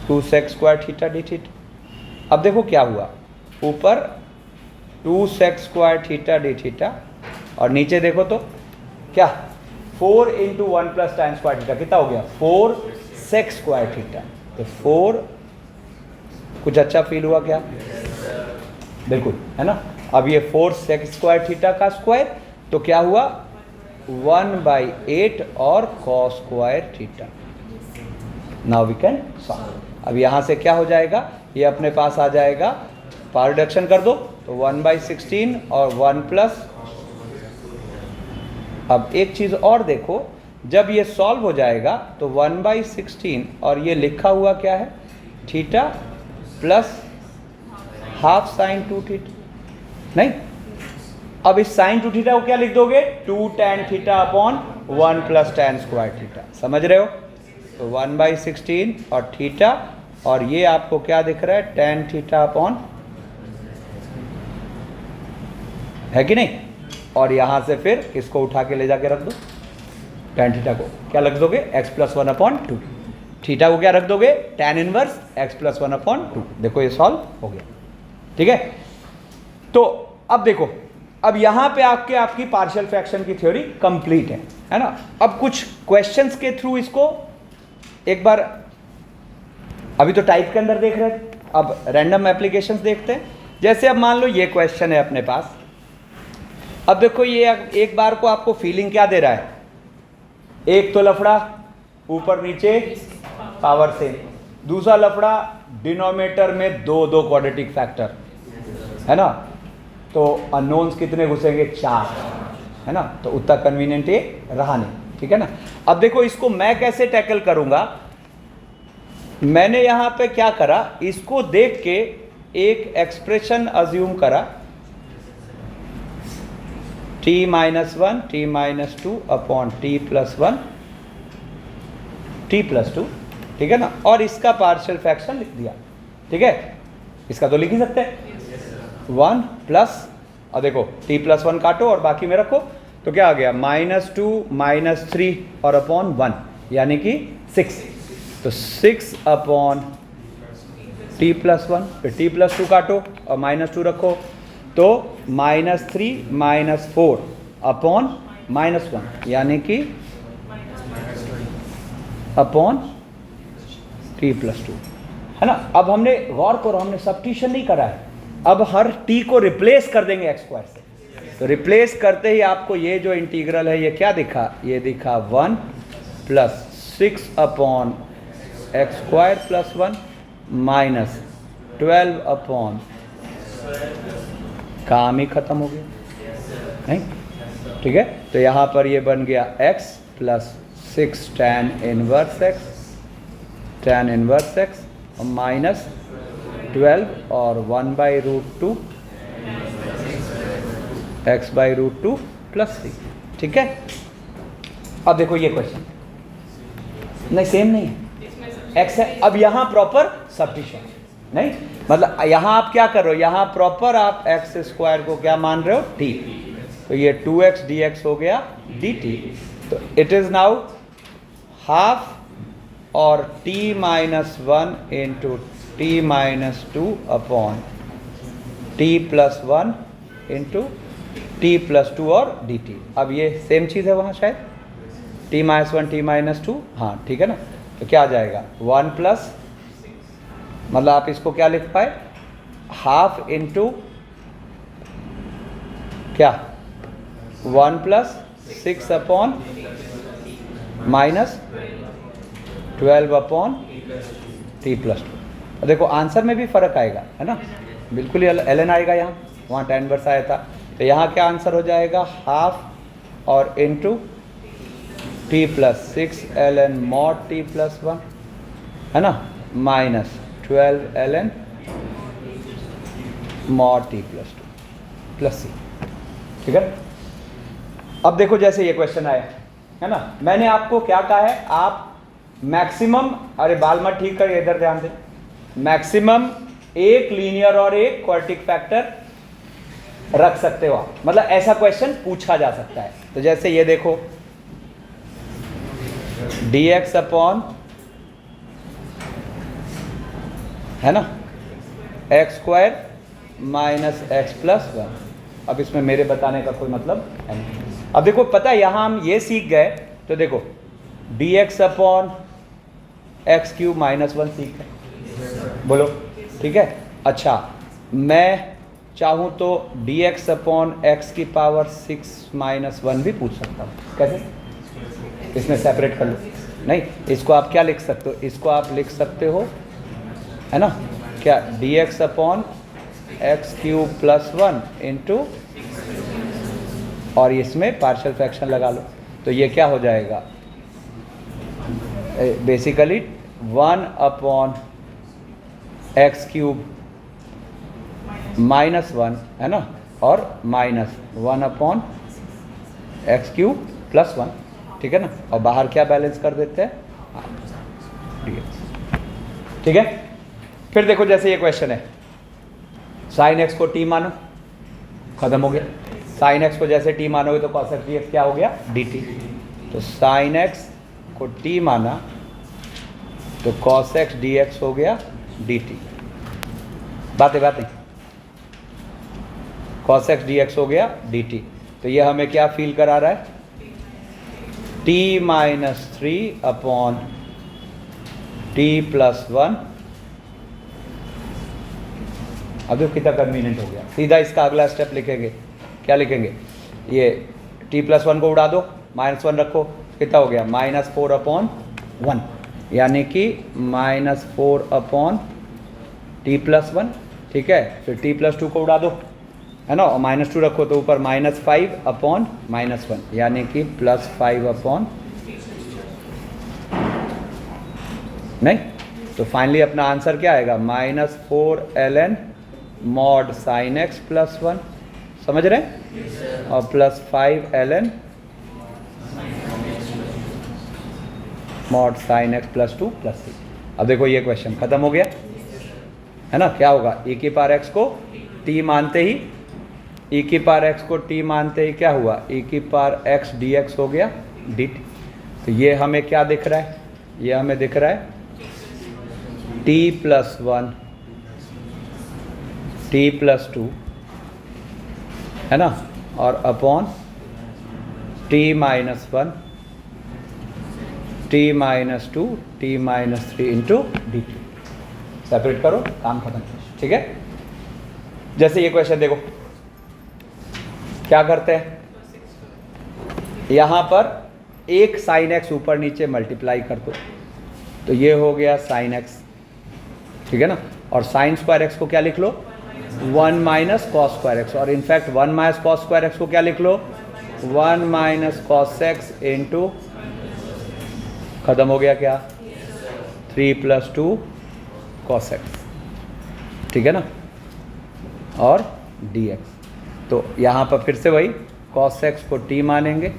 2 sec square theta D theta. अब देखो क्या हुआ, ऊपर 2 sec square theta D theta, और नीचे देखो तो क्या 4 into 1 plus tan square theta, कितना हो गया 4 sec स्क्वायर थीटा। तो 4 कुछ अच्छा फील हुआ क्या, बिल्कुल है ना। अब ये 4 sec स्क्वायर थीटा का स्क्वायर, तो क्या हुआ 1/8 और cos square theta. Now we can solve. अब यहाँ से क्या हो जाएगा, ये अपने पास आ जाएगा, पावर रिडक्शन कर दो तो 1/16 और 1 प्लस। अब एक चीज़ और देखो, जब ये सॉल्व हो जाएगा तो 1/16 और ये लिखा हुआ क्या है, theta plus half sine 2 theta, नहीं। अब इस साइन 2 थीटा को क्या लिख दोगे, 2 tan theta upon 1 plus tan square theta, समझ रहे हो। तो 1/16 और थीटा, और ये आपको क्या दिख रहा है, tan थीटा अपॉन, है कि नहीं। और यहाँ से फिर इसको उठा के ले जाके रख दो, tan थीटा को क्या रख दोगे, x प्लस 1 अपॉन 2, थीटा को क्या रख दोगे, tan inverse x plus 1 upon 2। देखो ये सॉल्व हो गया, ठीक है। तो अब देखो, अब यहाँ पे आपकी पार्शियल फ्रैक्शन की थ्योरी कंप्लीट है ना। अब कुछ क्वेश्चंस के थ्रू इसको एक बार, अभी तो टाइप के अंदर देख रहे थे, अब रैंडम एप्लीकेशंस देखते हैं। जैसे अब मान लो ये क्वेश्चन है अपने पास, अब देखो ये एक बार को आपको फीलिंग क्या दे रहा है, एक तो लफड़ा ऊपर नीचे पावर से, दूसरा लफड़ा डिनोमिनेटर में दो क्वाड्रेटिक फैक्टर, है ना। तो अननोन्स कितने घुसेंगे, 4, है ना। तो उतना कन्वीनियंट ये रहा नहीं, ठीक है ना। अब देखो इसको मैं कैसे टैकल करूंगा, मैंने यहां पे क्या करा, इसको देख के एक एक्सप्रेशन अज्यूम करा, t-1 t-2 upon t+1 t+2, ठीक है ना। और इसका पार्शियल फ्रैक्शन लिख दिया, ठीक है। इसका तो लिख ही सकते हैं 1 प्लस, और देखो t+1 काटो और बाकी में रखो, तो क्या आ गया -2 -3 और अपॉन 1, यानी कि 6। तो 6 अपॉन t+1, फिर t+2 काटो और -2 रखो, तो -3 -4 अपॉन -1, यानी कि अपॉन t+2, है ना। अब हमने गौर करो, हमने सब्स्टिट्यूशन नहीं करा है, अब हर t को रिप्लेस कर देंगे x स्क्वायर से। तो रिप्लेस करते ही आपको ये जो इंटीग्रल है ये क्या दिखा, ये दिखा 1 plus 6 upon x square plus 1 minus 12 upon, काम ही खत्म हो गया, नहीं, ठीक है। तो यहाँ पर ये बन गया x plus 6 tan inverse x और माइनस 12 और 1/√2 x/√2 प्लस 3, ठीक है। अब देखो ये क्वेश्चन नहीं, सेम नहीं है, x है। अब यहाँ प्रॉपर सब्स्टिट्यूशन नहीं, मतलब यहाँ आप क्या कर रहे हो, यहाँ प्रॉपर आप x स्क्वायर को क्या मान रहे हो, t। तो ये 2x dx हो गया dt। तो इट इज नाउ हाफ और t-1 into t-2 upon t+1 into t+2 और dt। अब ये सेम चीज़ है वहाँ शायद, t-1 t-2, हाँ ठीक है ना। तो क्या आ जाएगा 1 प्लस, मतलब आप इसको क्या लिख पाए, हाफ इंटू क्या 1 plus 6 upon minus 12 upon t+2। देखो आंसर में भी फर्क आएगा, है ना, बिल्कुल ही ln आएगा, यहाँ वहाँ tan इनवर्स आया था। तो यहाँ क्या आंसर हो जाएगा, हाफ और into t+6 ln mod t+1, है ना, minus 12 ln mod t plus 2 plus c, ठीक है। अब देखो जैसे ये क्वेश्चन आया है ना, मैंने आपको क्या कहा है, आप मैक्सिमम, अरे बाल मत ठीक कर, इधर ध्यान दे, मैक्सिमम एक लीनियर और एक क्वाड्रेटिक फैक्टर रख सकते हो आप, मतलब ऐसा क्वेश्चन पूछा जा सकता है। तो जैसे ये देखो dx अपॉन, है ना, x square minus x plus 1। अब इसमें मेरे बताने का कोई मतलब है नहीं। अब देखो पता है यहाँ हम ये सीख गए, तो देखो dx upon x cube minus 1 सीख गए, बोलो ठीक है। अच्छा, मैं चाहूँ तो dx अपॉन एक्स की पावर 6 माइनस 1 भी पूछ सकता हूँ, कैसे, इसमें सेपरेट कर लो, नहीं इसको आप क्या लिख सकते हो, इसको आप लिख सकते हो, है ना, क्या, dx upon x cube plus 1 into, और इसमें पार्शियल फ्रैक्शन लगा लो, तो ये क्या हो जाएगा, basically 1 upon x cube minus 1, है ना, और minus 1 upon x cube plus 1, ठीक है ना, और बाहर क्या बैलेंस कर देते हैं, ठीक है। फिर देखो जैसे ये क्वेश्चन है, साइन एक्स को t मानो, खत्म हो गया, साइन एक्स को जैसे t मानोगे तो cos x dx क्या हो गया, dt, तो साइन एक्स को t माना तो cos x dx हो गया dt, बातें cos x dx हो गया dt। तो ये हमें क्या फील करा रहा है, t minus 3 upon t plus 1। अब देखो कितना कन्वीनियंट हो गया, सीधा इसका अगला स्टेप लिखेंगे, क्या लिखेंगे, ये t प्लस 1 को उड़ा दो, माइनस 1 रखो, कितना हो गया, माइनस 4 अपॉन 1, यानी कि माइनस 4 अपॉन t प्लस 1, ठीक है। फिर t प्लस 2 को उड़ा दो, है ना, और माइनस 2 रखो तो ऊपर माइनस 5 अपॉन माइनस 1, यानी कि प्लस 5 अपॉन, नहीं, तो फाइनली अपना आंसर क्या आएगा, minus 4 ln mod sine x plus 1, समझ रहे हैं, और plus 5 ln mod sine x plus 2 plus 3। अब देखो ये क्वेश्चन खत्म हो गया, है ना, क्या होगा, e की पावर x को t मानते ही, e की पावर x को t मानते ही क्या हुआ, e की पावर x dx हो गया dt। तो ये हमें क्या दिख रहा है, ये हमें दिख रहा है t प्लस 1 t प्लस 2, है ना, और upon t minus 1 t minus 2 t minus 3 into D T. Separate करो, काम खत्म, ठीक है। जैसे ये क्वेश्चन देखो क्या करते हैं, यहाँ पर एक साइन एक्स ऊपर नीचे मल्टीप्लाई कर दो, तो ये हो गया साइन एक्स, ठीक है ना, और साइन स्क्वायर एक्स को क्या लिख लो, 1 माइनस कॉस स्क्वायर एक्स, और in fact 1 minus cos square x को क्या लिख लो, 1 माइनस कॉस एक्स इंटू, खत्म हो गया क्या, 3 प्लस 2 कॉस एक्स, ठीक है ना, और डी एक्स। तो यहाँ पर फिर से वही कॉस एक्स को t मानेंगे,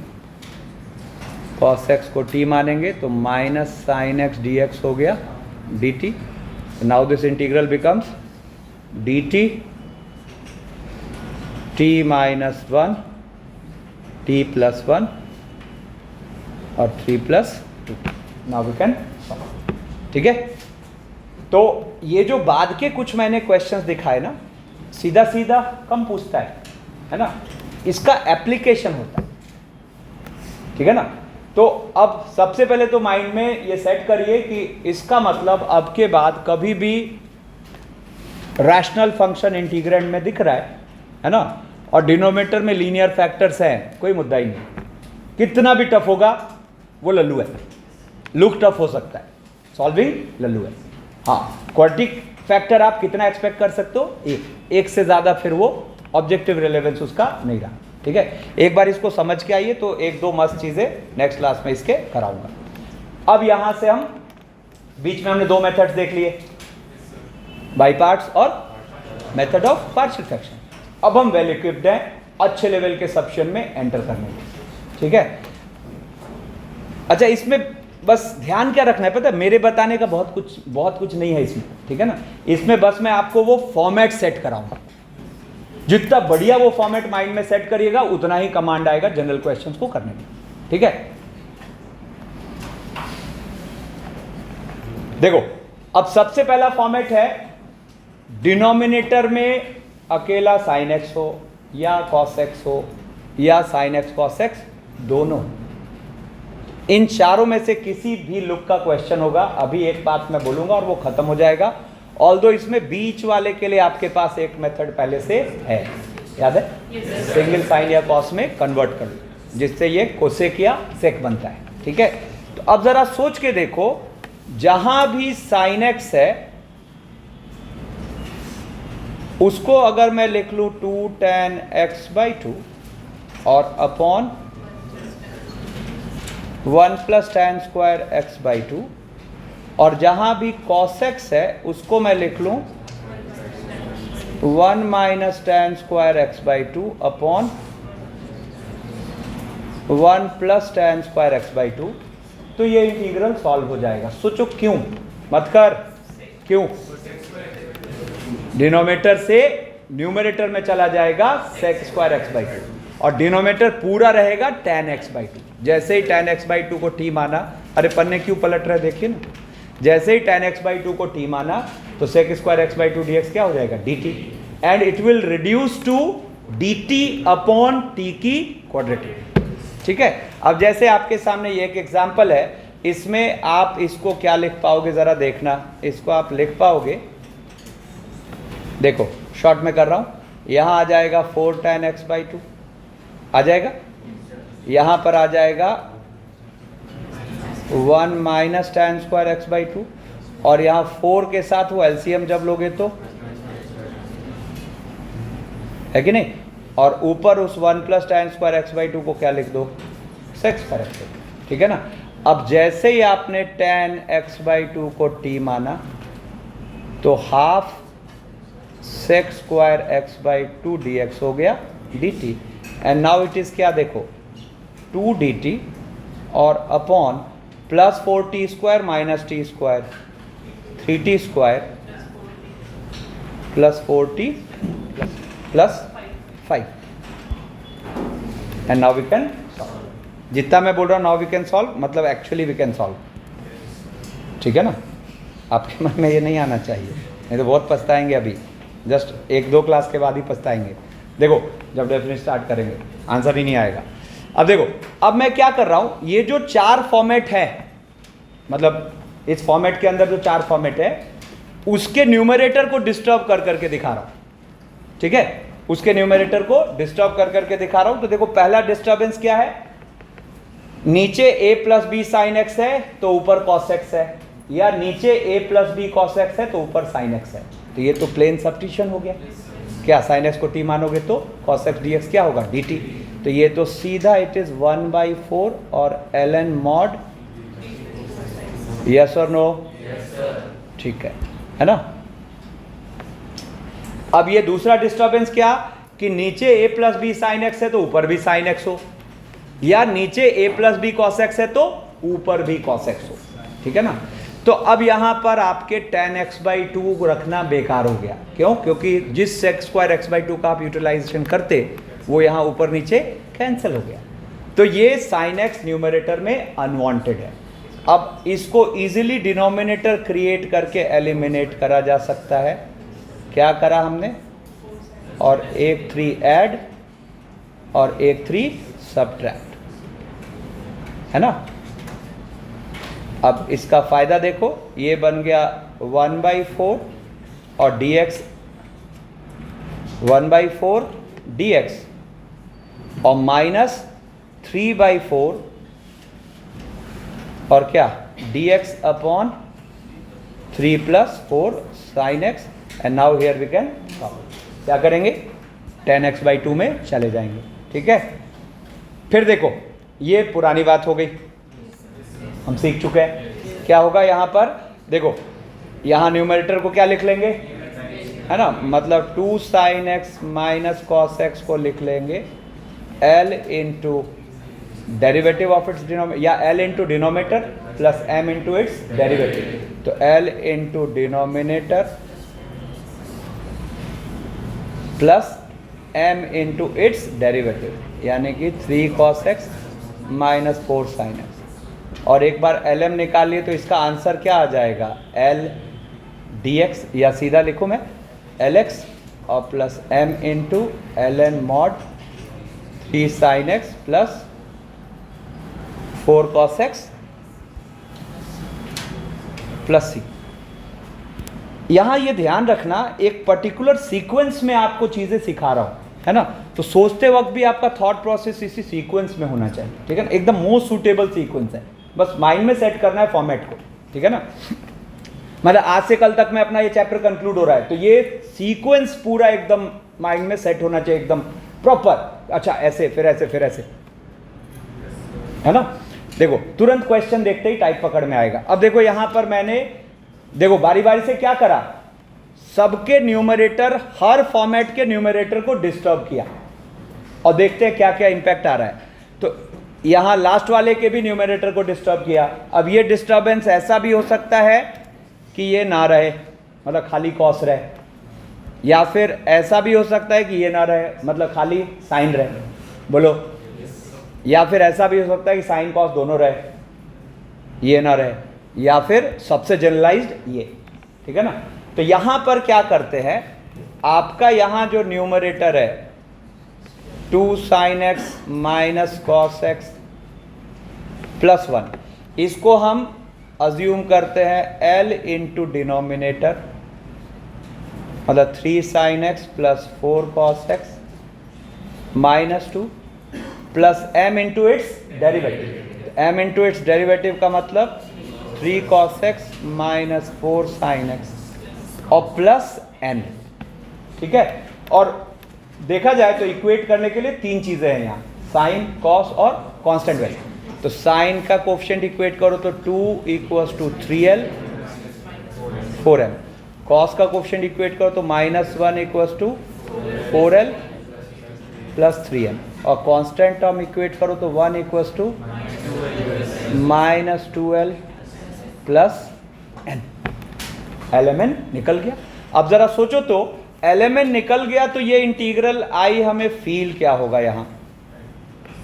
कॉस एक्स को t मानेंगे तो minus sine x D X हो गया D T. Now this integral becomes D T t minus 1 t plus 1 और 3 plus 2। Now we can solve, ठीक है। तो ये जो बाद के कुछ मैंने क्वेश्चंस दिखाए ना, सीधा सीधा कम पूछता है ना, इसका एप्लीकेशन होता है, ठीक है ना। तो अब सबसे पहले तो माइंड में ये सेट करिए कि इसका मतलब अब के बाद कभी भी रैशनल फंक्शन इंटीग्रेंड में दिख रहा है ना, और डिनोमिनेटर में लीनियर फैक्टर्स हैं, कोई मुद्दा ही नहीं, कितना भी टफ होगा वो लल्लू है, लुक टफ हो सकता है, सॉल्विंग लल्लू है। हाँ, क्वाड्रेटिक फैक्टर आप कितना एक्सपेक्ट कर सकते हो, एक से ज़्यादा, फिर वो ऑब्जेक्टिव रिलेवेंस उसका नहीं रहा, ठीक है। एक बार इसको समझ के आइए तो एक दो मस्त चीज़ें नेक्स्ट क्लास में इसके कराऊंगा। अब यहाँ से हम बीच में हमने दो मेथड्स देख लिए, बाई पार्ट्स और मेथड ऑफ पार्शियल फ्रैक्शन। अब हम वेल इक्विप्ड हैं अच्छे लेवल के सब्शन में एंटर करने के, ठीक है। अच्छा, इसमें बस ध्यान क्या रखना है पता है, मेरे बताने का बहुत कुछ नहीं है इसमें, ठीक है ना। इसमें बस मैं आपको वो फॉर्मेट सेट कराऊंगा, जितना बढ़िया वो फॉर्मेट माइंड में सेट करिएगा उतना ही कमांड आएगा जनरल क्वेश्चंस को करने में, ठीक है। देखो, अब सबसे पहला फॉर्मेट है डिनोमिनेटर में अकेला साइन एक्स हो या कॉस एक्स हो या साइन एक्स कॉस एक्स दोनों, इन चारों में से किसी भी लुक का क्वेश्चन होगा। अभी एक बात मैं बोलूंगा और वो खत्म हो जाएगा। ऑल्दो इसमें बीच वाले के लिए आपके पास एक मेथड पहले से है, याद है? सिंगल साइन या कॉस में कन्वर्ट कर लो, जिससे ये कोसेक या सेक बनता है, ठीक है। तो अब जरा सोच के देखो, जहां भी साइन एक्स है उसको अगर मैं लिख लूं 2 tan x/2 और अपॉन 1 + tan स्क्वायर x/2, और जहां भी cos x है उसको मैं लिख लूं 1 - tan square x/2 upon 1 + tan square x/2। तो ये इंटीग्रल सॉल्व हो जाएगा। सोचो क्यों मत कर, क्यों? डिनोमिनेटर से न्यूमरेटर में चला जाएगा sec स्क्वायर x/2 और डिनोमिनेटर पूरा रहेगा tan x/2। जैसे ही tan x/2 को t माना, अरे पन्ने क्यों पलट रहे देखिए ना, जैसे ही tan x/2 को t माना तो sec स्क्वायर x/2 dx क्या हो जाएगा? dt, and it will reduce to dt upon t की क्वाड्रेटिक, ठीक है। अब जैसे आपके सामने ये एक एग्जाम्पल है, इसमें आप इसको क्या लिख पाओगे जरा देखना, इसको आप लिख पाओगे, देखो शॉर्ट में कर रहा हूं, यहां आ जाएगा 4 tan x/2 आ जाएगा, यहां पर आ जाएगा 1 - tan स्क्वायर x/2 और यहां 4 के साथ वो एलसीएम जब लोगे तो है कि नहीं, और ऊपर उस 1 + tan स्क्वायर x/2 को क्या लिख दो? sec स्क्वायर x/2, ठीक है ना। अब जैसे ही आपने tan x/2 को t माना तो half sec square x/2 dx हो गया dt, and now it is क्या देखो 2 dt और upon +4t square - t square 3t square +4t +5, and now we can solve. जितना मैं बोल रहा हूँ नाउ वी कैन सॉल्व, मतलब एक्चुअली वी कैन सॉल्व, ठीक है ना। आपके मन में ये नहीं आना चाहिए, नहीं तो बहुत पछताएंगे। अभी जस्ट 1-2 क्लास के बाद ही पछताएंगे। देखो जब डेफिनेट स्टार्ट करेंगे आंसर ही नहीं आएगा। अब देखो, अब मैं क्या कर रहा हूं, ये जो 4 फॉर्मेट है, मतलब इस फॉर्मेट के अंदर जो 4 फॉर्मेट है उसके न्यूमरेटर को डिस्टर्ब कर करके दिखा रहा हूं, ठीक है। उसके न्यूमरेटर को डिस्टर्ब कर करके दिखा रहा हूं। तो देखो पहला डिस्टर्बेंस क्या है, नीचे a + b sin x है तो ऊपर cos x है, या नीचे a + b cos x है तो ऊपर sin x है। तो ये तो प्लेन सब्स्टिट्यूशन हो गया। क्या sin x को t मानोगे तो cos x dx क्या होगा? dt। तो ये तो सीधा इट इज 1/4 और ln mod, यस और नो? ठीक है ना। अब ये दूसरा डिस्टर्बेंस क्या, कि नीचे a + b sin x है तो ऊपर भी sin x हो, या नीचे a + b cos x है तो ऊपर भी cos x हो, ठीक है ना। तो अब यहां पर आपके tan x/2 को रखना बेकार हो गया। क्यों? क्योंकि जिस sec स्क्वायर x/2 का आप यूटिलाइजेशन करते वो यहां ऊपर नीचे कैंसिल हो गया। तो ये sin x न्यूमरेटर में अनवांटेड है। अब इसको इजीली डिनोमिनेटर क्रिएट करके एलिमिनेट करा जा सकता है। क्या करा हमने, और एक 3 ऐड और एक 3 सब्ट्रैक्ट, है ना। अब इसका फायदा देखो, ये बन गया 1/4 और dx 1/4 dx और -3/4 और क्या dx upon 3 + 4 sin x, and now here we can क्या करेंगे, tan x/2 में चले जाएंगे, ठीक है। फिर देखो ये पुरानी बात हो गई, हम सीख चुके हैं। क्या होगा यहाँ पर, देखो यहाँ न्यूमरेटर को क्या लिख लेंगे, है ना, मतलब 2 sin x minus cos X को लिख लेंगे l into derivative of its denominator, या l into denominator plus m into its derivative. तो l into denominator plus m into its derivative, यानी कि 3 cos x minus 4 sin x। और एक बार lm निकाल लिए तो इसका आंसर क्या आ जाएगा, l dx, या सीधा लिखूँ मैं lx और plus m into ln mod 3 sin x plus 4 cos x plus c। यहाँ ये ध्यान रखना, एक पर्टिकुलर सीक्वेंस में आपको चीज़ें सिखा रहा हूँ, है ना, तो सोचते वक्त भी आपका थॉट प्रोसेस इसी सीक्वेंस में होना चाहिए, ठीक है ना, एकदम मोस्ट सूटेबल सीक्वेंस है, बस माइंड में सेट करना है फॉर्मेट को, ठीक है ना। मतलब आज से कल तक में अपना ये चैप्टर कंक्लूड हो रहा है, तो ये सीक्वेंस पूरा एकदम माइंड में सेट होना चाहिए, एकदम प्रॉपर। अच्छा ऐसे फिर ऐसे फिर ऐसे, है ना। देखो तुरंत क्वेश्चन देखते ही टाइप पकड़ में आएगा। अब देखो यहां पर मैंने देखो बारी बारी से क्या करा, सबके न्यूमरेटर, हर फॉर्मेट के न्यूमरेटर को डिस्टर्ब किया, और देखते हैं क्या क्या इंपैक्ट आ रहा है। तो यहां लास्ट वाले के भी न्यूमरेटर को डिस्टर्ब किया। अब ये डिस्टर्बेंस ऐसा भी हो सकता है कि ये ना रहे, मतलब खाली कॉस रहे, या फिर ऐसा भी हो सकता है कि ये ना रहे, मतलब खाली साइन रहे, बोलो, या फिर ऐसा भी हो सकता है कि साइन कॉस दोनों रहे, ये ना रहे, या फिर सबसे जनरलाइज्ड ये, ठीक है ना। तो यहां पर क्या करते हैं, आपका यहां जो न्यूमरेटर है 2 sin x minus cos x plus 1, इसको हम अज्यूम करते हैं l इंटू डिनोमिनेटर, मतलब 3 sin x plus 4 cos x minus 2 plus m into its derivative. m into its derivative का मतलब 3 cos x minus 4 sin x और plus n, ठीक है। और देखा जाए तो इक्वेट करने के लिए 3 चीज़ें हैं यहाँ, साइन, कॉस और कांस्टेंट वैल्यू। तो साइन का कोफिशिएंट इक्वेट करो तो 2 equals to 3l 4m, cos का कोफिशिएंट इक्वेट करो तो -1 equals to 4l plus 3m, और कांस्टेंट टर्म इक्वेट करो तो 1 equals to -2l plus n। Element निकल गया। अब जरा सोचो तो एलिमेंट निकल गया तो ये इंटीग्रल आई हमें फील क्या होगा यहाँ,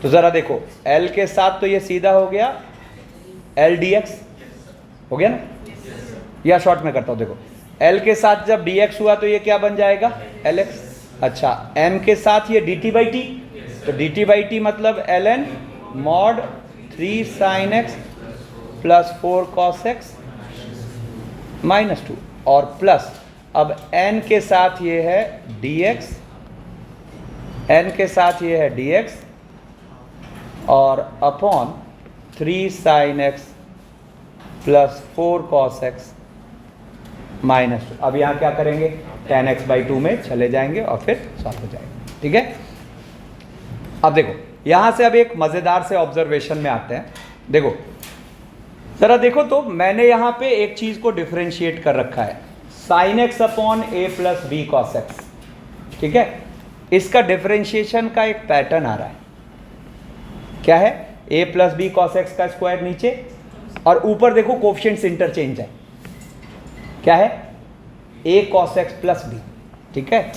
तो जरा देखो l के साथ तो ये सीधा हो गया l dx हो गया ना, या शॉर्ट में करता हूँ, देखो l के साथ जब dx हुआ तो ये क्या बन जाएगा lx। अच्छा m के साथ ये dt by t, तो dt by t मतलब ln mod 3 sin x plus 4 cos x minus 2, और प्लस अब n के साथ ये है dx, n के साथ ये है dx और upon 3 sin x plus 4 cos x minus 2। अब यहाँ क्या करेंगे, tan x बाई 2 में चले जाएंगे और फिर सॉल्व हो जाएगा, ठीक है। अब देखो यहाँ से अब एक मज़ेदार से ऑब्जर्वेशन में आते हैं। देखो जरा देखो तो मैंने यहाँ पे एक चीज़ को डिफ्रेंशिएट कर रखा है, साइन एक्स अपॉन ए प्लस बी कॉस एक्स, ठीक है। इसका डिफ्रेंशिएशन का एक पैटर्न आ रहा है, क्या है, ए प्लस बी कॉस एक्स का स्क्वायर नीचे, और ऊपर देखो कोफिशिएंट्स इंटरचेंज है, क्या है, ए कॉस एक्स प्लस बी, ठीक है।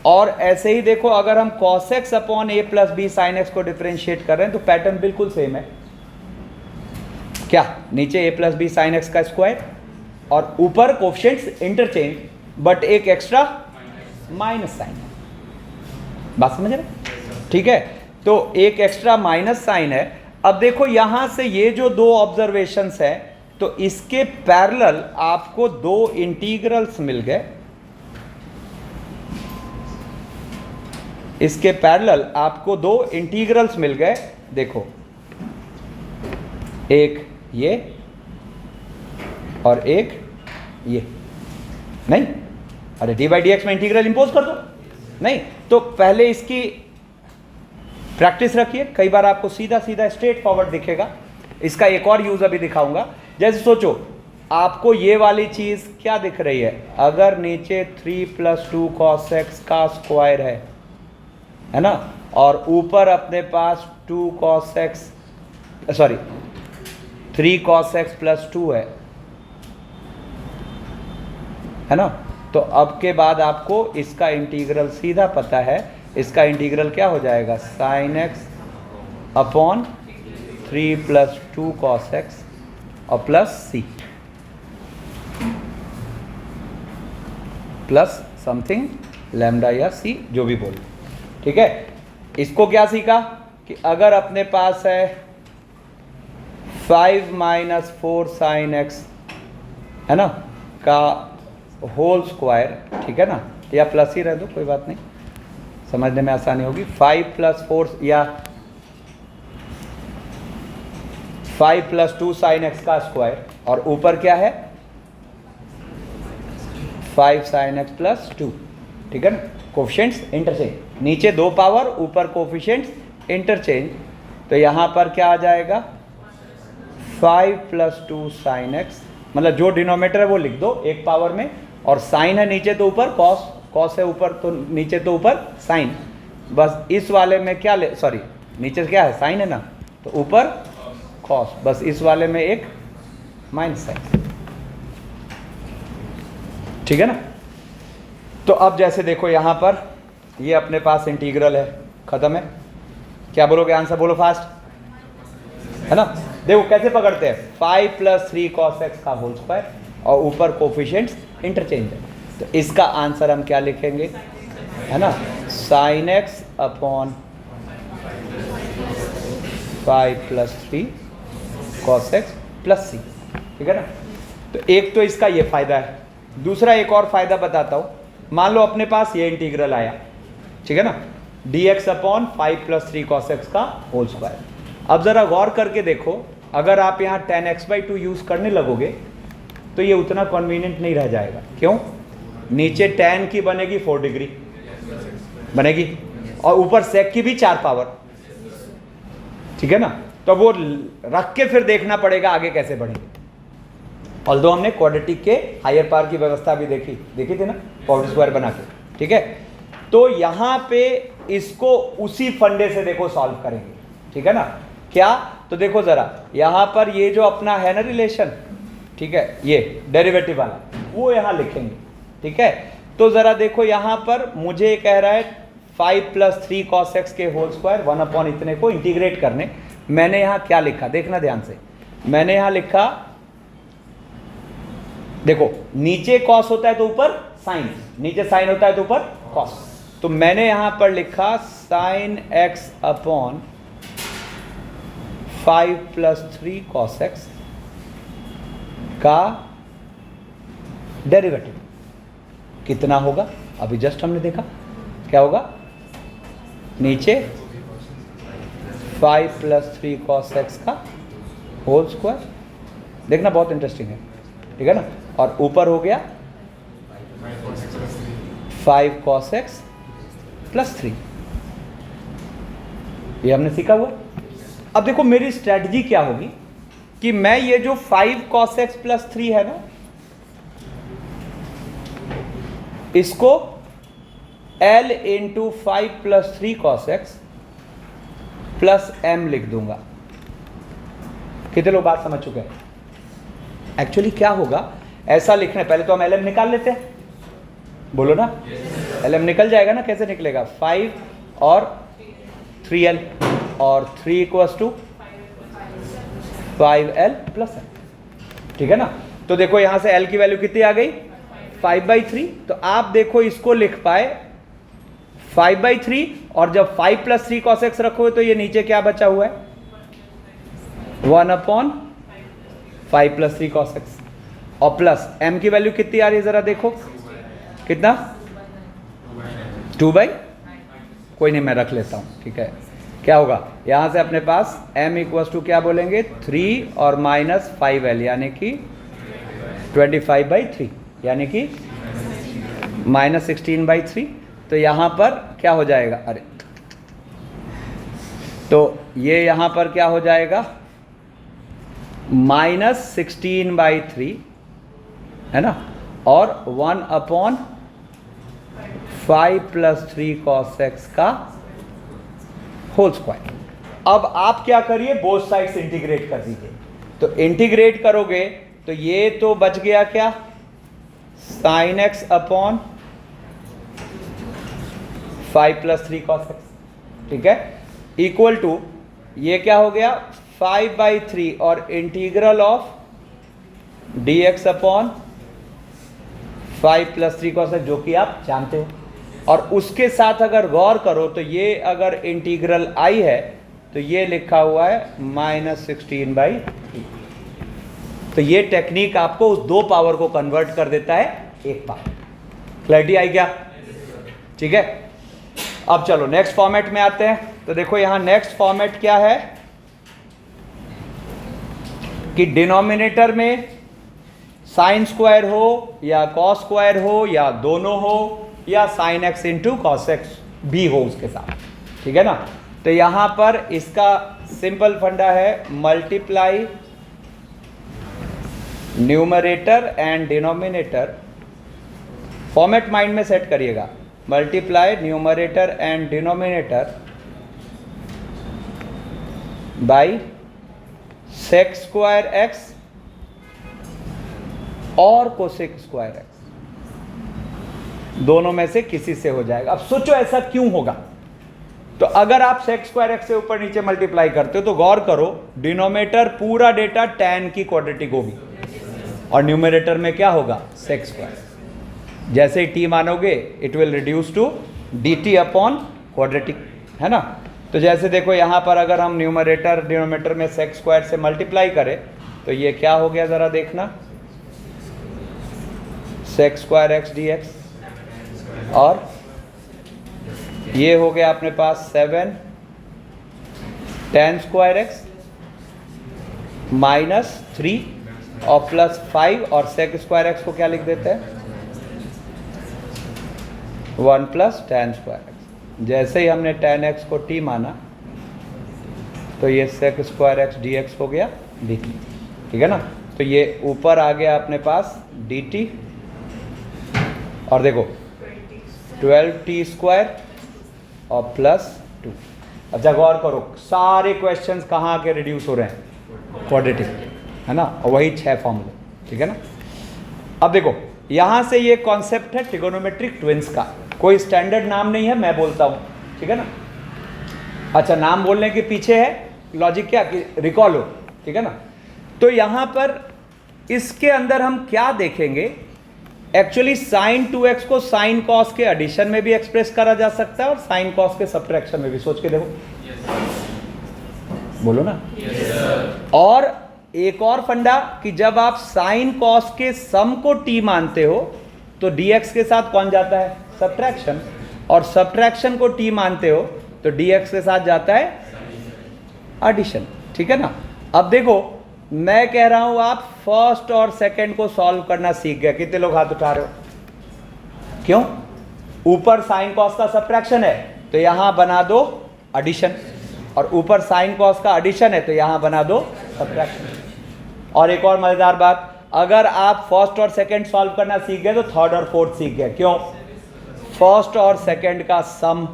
और ऐसे ही देखो अगर हम कॉस एक्स अपॉन ए प्लस बी साइन एक्स को डिफ्रेंशिएट कर रहे हैं तो पैटर्न बिल्कुल सेम है, क्या, नीचे ए प्लस बी साइन एक्स का स्क्वायर और ऊपर कोफिशिएंट्स इंटरचेंज, बट एक एक्स्ट्रा माइनस साइन, बात समझ रहे, ठीक है। तो एक एक्स्ट्रा माइनस साइन है। अब देखो यहां से ये जो दो ऑब्जर्वेशंस है, तो इसके पैरेलल आपको दो इंटीग्रल्स मिल गए, इसके पैरेलल आपको दो इंटीग्रल्स मिल गए। देखो एक ये और एक ये, नहीं, अरे डी बाई डी एक्स में इंटीग्रल इंपोज कर दो, नहीं, तो पहले इसकी प्रैक्टिस रखिए, कई बार आपको सीधा सीधा स्ट्रेट फॉरवर्ड दिखेगा। इसका एक और यूज अभी दिखाऊंगा। जैसे सोचो आपको ये वाली चीज़ क्या दिख रही है? अगर नीचे 3 + 2 cos x का स्क्वायर है ना, और ऊपर अपने पास 3 cos x + 2 है ना, तो अब के बाद आपको इसका इंटीग्रल सीधा पता है। इसका इंटीग्रल क्या हो जाएगा? sin x upon 3 + 2 cos x और plus c plus something lambda या c, जो भी बोल। ठीक है, इसको क्या सीखा कि अगर अपने पास है 5 - 4 sin x है ना का होल स्क्वायर, ठीक है ना, या प्लस ही रह दो, कोई बात नहीं, समझने में आसानी होगी। 5 + 4 या 5 + 2 sin x का स्क्वायर, और ऊपर क्या है? 5 sin x + 2, ठीक है ना। कोफिशिएंट्स इंटरचेंज, नीचे 2 पावर, ऊपर कोफिशिएंट्स इंटरचेंज, तो यहाँ पर क्या आ जाएगा? 5 + 2 sin x, मतलब जो डिनोमिनेटर है वो लिख दो एक पावर में, और साइन है नीचे तो ऊपर कॉस है ऊपर तो नीचे तो ऊपर साइन, बस इस वाले में क्या सॉरी नीचे क्या है? साइन है ना, तो ऊपर कॉस, बस इस वाले में एक माइनस साइन, ठीक है ना। तो अब जैसे देखो यहाँ पर ये अपने पास इंटीग्रल है, खत्म है। क्या बोलोगे? आंसर बोलो फास्ट, है ना। देखो कैसे पकड़ते हैं, 5 + 3 cos x का होल स्क्वायर, और ऊपर कोफिशिएंट्स इंटरचेंज है, तो इसका आंसर हम क्या लिखेंगे? है ना, sin x upon 5 + 3 cos x + c, ठीक है ना। तो एक तो इसका ये फायदा है। दूसरा एक और फायदा बताता हूँ। मान लो अपने पास ये इंटीग्रल आया, ठीक है ना, dx अपॉन 5 + 3 cos x का होल स्क्वायर। अब ज़रा गौर करके देखो, अगर आप यहाँ tan x/2 यूज़ करने लगोगे तो ये उतना कन्वीनियंट नहीं रह जाएगा। क्यों? नीचे tan की बनेगी 4 डिग्री बनेगी, और ऊपर sec की भी 4 पावर, ठीक है ना। तो वो रख के फिर देखना पड़ेगा आगे कैसे बढ़ेंगे। ऑल्दो हमने क्वाड्रेटिक के हायर पावर की व्यवस्था भी देखी थी ना, पावर स्क्वायर बना के, ठीक है। तो यहाँ पे इसको उसी फंडे से देखो सॉल्व करेंगे, ठीक है ना। क्या? तो देखो ज़रा यहाँ पर ये जो अपना है ना रिलेशन, ठीक है, ये डेरिवेटिव वाला, वो यहाँ लिखेंगे, ठीक है। तो ज़रा देखो यहाँ पर मुझे कह रहा है 5 + 3 cos x के होल स्क्वायर 1 अपॉन इतने को इंटीग्रेट करने। मैंने यहाँ क्या लिखा? देखना ध्यान से, मैंने यहाँ लिखा, देखो नीचे cos होता है तो ऊपर साइन, नीचे साइन होता है तो ऊपर cos, तो मैंने यहां पर लिखा sin x upon 5 + 3 cos x का डेरिवेटिव कितना होगा? अभी जस्ट हमने देखा क्या होगा, नीचे 5 + 3 cos x का होल स्क्वायर, देखना बहुत इंटरेस्टिंग है, ठीक है ना, और ऊपर हो गया 5 cos x + 3, ये हमने सीखा हुआ। अब देखो मेरी स्ट्रेटजी क्या होगी कि मैं ये जो 5 cos x + 3 है ना, इसको L × 5 + 3 cos x + m लिख दूंगा। कितने लोग बात समझ चुके हैं? एक्चुअली क्या होगा, ऐसा लिखना है, पहले तो हम LM निकाल लेते हैं, बोलो ना, LM निकल जाएगा ना, कैसे निकलेगा? 5 और 3L, और 3 = 5L + m, ठीक है ना। तो देखो यहां से L की वैल्यू कितनी आ गई? 5/3। तो आप देखो इसको लिख पाए 5/3, और जब 5 + 3 cos x रखोगे तो ये नीचे क्या बचा हुआ है? 1 अपॉन 5 + 3 cos x, और प्लस m की वैल्यू कितनी आ रही है जरा देखो, कितना? 2 बाई, कोई नहीं मैं रख लेता हूं, ठीक है। क्या होगा यहां से अपने पास m = क्या बोलेंगे? 3 और -5L, यानी कि 25/3, यानी कि -16/3। तो यहां पर क्या हो जाएगा? अरे तो ये यहां पर क्या हो जाएगा? -16/3 है ना, और 1/5 + 3 cos x का होल स्क्वायर। अब आप क्या करिए, बोथ साइड्स इंटीग्रेट कर दीजिए। तो इंटीग्रेट करोगे तो ये तो बच गया क्या, sin x upon 5 + 3 cos x, ठीक है, इक्वल टू ये क्या हो गया 5/3 और integral of dx upon 5 + 3 cos x, जो कि आप जानते हो। और उसके साथ अगर गौर करो तो ये अगर इंटीग्रल I है तो ये लिखा हुआ है -16/3। तो ये टेक्निक आपको उस 2 पावर को कन्वर्ट कर देता है 1 पावर। क्लैरिटी आई क्या? ठीक है, अब चलो नेक्स्ट फॉर्मेट में आते हैं। तो देखो यहां नेक्स्ट फॉर्मेट क्या है कि डिनोमिनेटर में साइन स्क्वायर हो या कॉस स्क्वायर हो या दोनों हो या sine x into cos x भी हो उसके साथ, ठीक है ना। तो यहां पर इसका सिंपल फंडा है multiply numerator and denominator. Format mind में सेट करिएगा, multiply numerator and denominator by sec square X और कोसेक स्क्वायर एक्स, दोनों में से किसी से हो जाएगा। अब सोचो ऐसा क्यों होगा। तो अगर आप सेक स्क्वायर एक्स से ऊपर नीचे मल्टीप्लाई करते हो तो गौर करो डिनोमिनेटर पूरा डेटा tan की क्वाड्रेटिक होगी और न्यूमरेटर में क्या होगा सेक स्क्वायर। जैसे ही t मानोगे it will reduce to dt upon quadratic, है ना। तो जैसे देखो यहाँ पर अगर हम न्यूमरेटर डिनोमिनेटर में सेक स्क्वायर से मल्टीप्लाई करें तो ये क्या हो गया ज़रा देखना, sec square X D X, और ये हो गया अपने पास 7 tan स्क्वायर एक्स -3 और +5 और सेक स्क्वायर एक्स को क्या लिख देते हैं 1 + tan स्क्वायर एक्स। जैसे ही हमने tan x को t माना तो ये sec square X D X हो गया dt, ठीक है ना। तो ये ऊपर आ गया अपने पास dt और देखो 12t स्क्वायर और +2। अच्छा गौर करो सारे क्वेश्चंस कहाँ के रिड्यूस हो रहे हैं क्वाड्रेटिक, है ना, और वही 6 फॉर्मूले, ठीक है ना। अब देखो यहाँ से ये कॉन्सेप्ट है ट्रिगोनोमेट्रिक ट्विंस का, कोई स्टैंडर्ड नाम नहीं है, मैं बोलता हूँ, ठीक है ना। अच्छा नाम बोलने के पीछे है लॉजिक क्या कि रिकॉल हो, ठीक है ना। तो यहाँ पर इसके अंदर हम क्या देखेंगे, एक्चुअली साइन 2x को साइन कॉस के एडिशन में भी एक्सप्रेस करा जा सकता है और साइन कॉस के सब्ट्रैक्शन में भी। सोच के देखो, बोलो ना। और एक और फंडा कि जब आप साइन कॉस के सम को t मानते हो तो dx के साथ कौन जाता है सब्ट्रैक्शन, और सब्ट्रैक्शन को t मानते हो तो dx के साथ जाता है एडिशन, ठीक है ना। अब देखो मैं कह रहा हूं आप फर्स्ट और सेकंड को सॉल्व करना सीख गए। कितने लोग हाथ उठा रहे हो? क्यों? ऊपर साइन कॉस का सब्ट्रैक्शन है तो यहां बना दो एडिशन, और ऊपर साइन कॉस का एडिशन है तो यहां बना दो सब्ट्रैक्शन। और एक और मजेदार बात, अगर आप फर्स्ट और सेकंड सॉल्व करना सीख गए तो थर्ड और फोर्थ सीख गए। क्यों? फर्स्ट और सेकंड का सम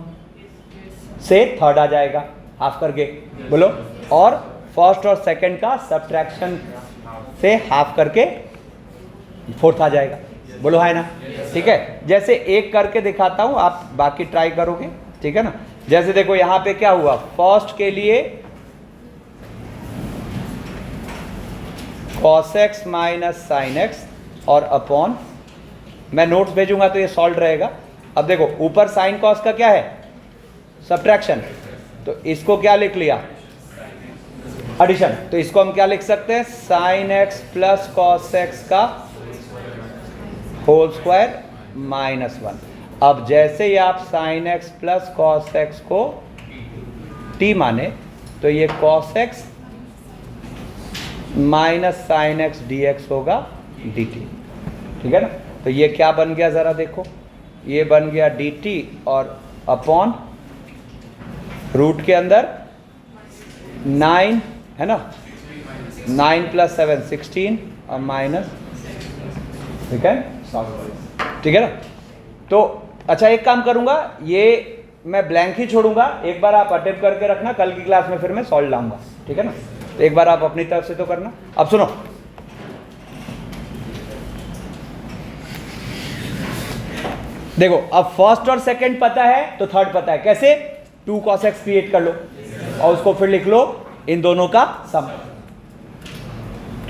से थर्ड आ जाएगा हाफ करके, बोलो, और फर्स्ट और सेकंड का सब्ट्रैक्शन से हाफ करके फोर्थ आ जाएगा, बोलो है ना, ठीक है। जैसे एक करके दिखाता हूं, आप बाकी ट्राई करोगे, ठीक है ना। जैसे देखो यहां पे क्या हुआ, फर्स्ट के लिए cos x minus sine x और अपॉन, मैं नोट्स भेजूंगा तो ये सॉल्व रहेगा। अब देखो ऊपर साइन कॉस का क्या है सब्ट्रैक्शन, तो इसको क्या लिख लिया एडिशन, तो इसको हम क्या लिख सकते हैं sine x plus cos x का होल स्क्वायर -1। अब जैसे ही आप sine x plus cos X को t माने तो ये cos x minus sine x D x होगा dt, ठीक है ना। तो ये क्या बन गया जरा देखो, ये बन गया dt और अपॉन रूट के अंदर 9 है ना, 9 + 7 16 और ठीक है, ठीक है ना। तो अच्छा एक काम करूंगा, ये मैं ब्लैंक ही छोड़ूंगा, एक बार आप अटेम्प्ट करके रखना, कल की क्लास में फिर मैं सॉल्व लाऊंगा, ठीक है ना। तो एक बार आप अपनी तरफ से तो करना। अब सुनो, देखो अब फर्स्ट और सेकंड पता है तो थर्ड पता है, कैसे? 2 cos x क्रिएट कर लो और उसको फिर लिख लो इन दोनों का सम।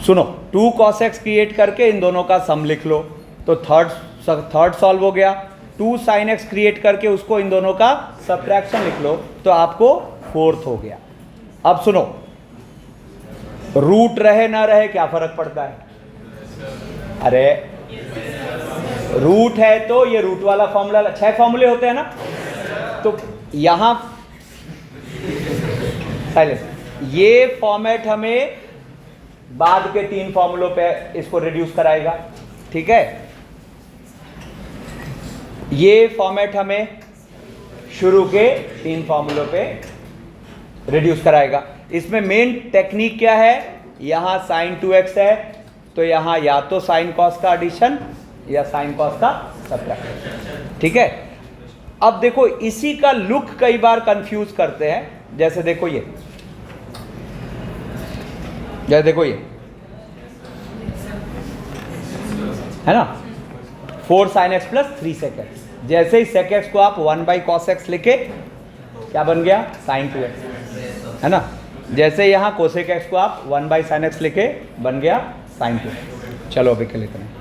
सुनो, 2 cos x क्रिएट करके इन दोनों का सम लिख लो, तो थर्ड सॉल्व हो गया। 2 sin x क्रिएट करके उसको इन दोनों का सब्ट्रैक्शन लिख लो, तो आपको फोर्थ हो गया। अब सुनो, रूट रहे ना रहे क्या फर्क पड़ता है? अरे रूट है तो ये रूट वाला फॉर्मूला, 6 फॉर्मूले होते हैं ना, तो यहां साइलेंस, ये फॉर्मेट हमें बाद के 3 फॉर्मूलों पे इसको रिड्यूस कराएगा, ठीक है। ये फॉर्मेट हमें शुरू के 3 फॉर्मूलों पे रिड्यूस कराएगा। इसमें मेन टेक्निक क्या है? यहां sin 2x है तो यहां या तो sin cos का एडिशन या sin cos का सब्ट्रैक्शन, ठीक है। अब देखो इसी का लुक कई बार कंफ्यूज करते हैं, जैसे देखो ये, जैसे देखो ये है ना, 4 sin x plus 3 sec x। जैसे ही sec x को आप 1/cos x लिखे, क्या बन गया? sin 2x, है ना। जैसे यहां cosec x को आप 1/sin x लिखे, बन गया sin 2x। चलो अभी के लिए इतना।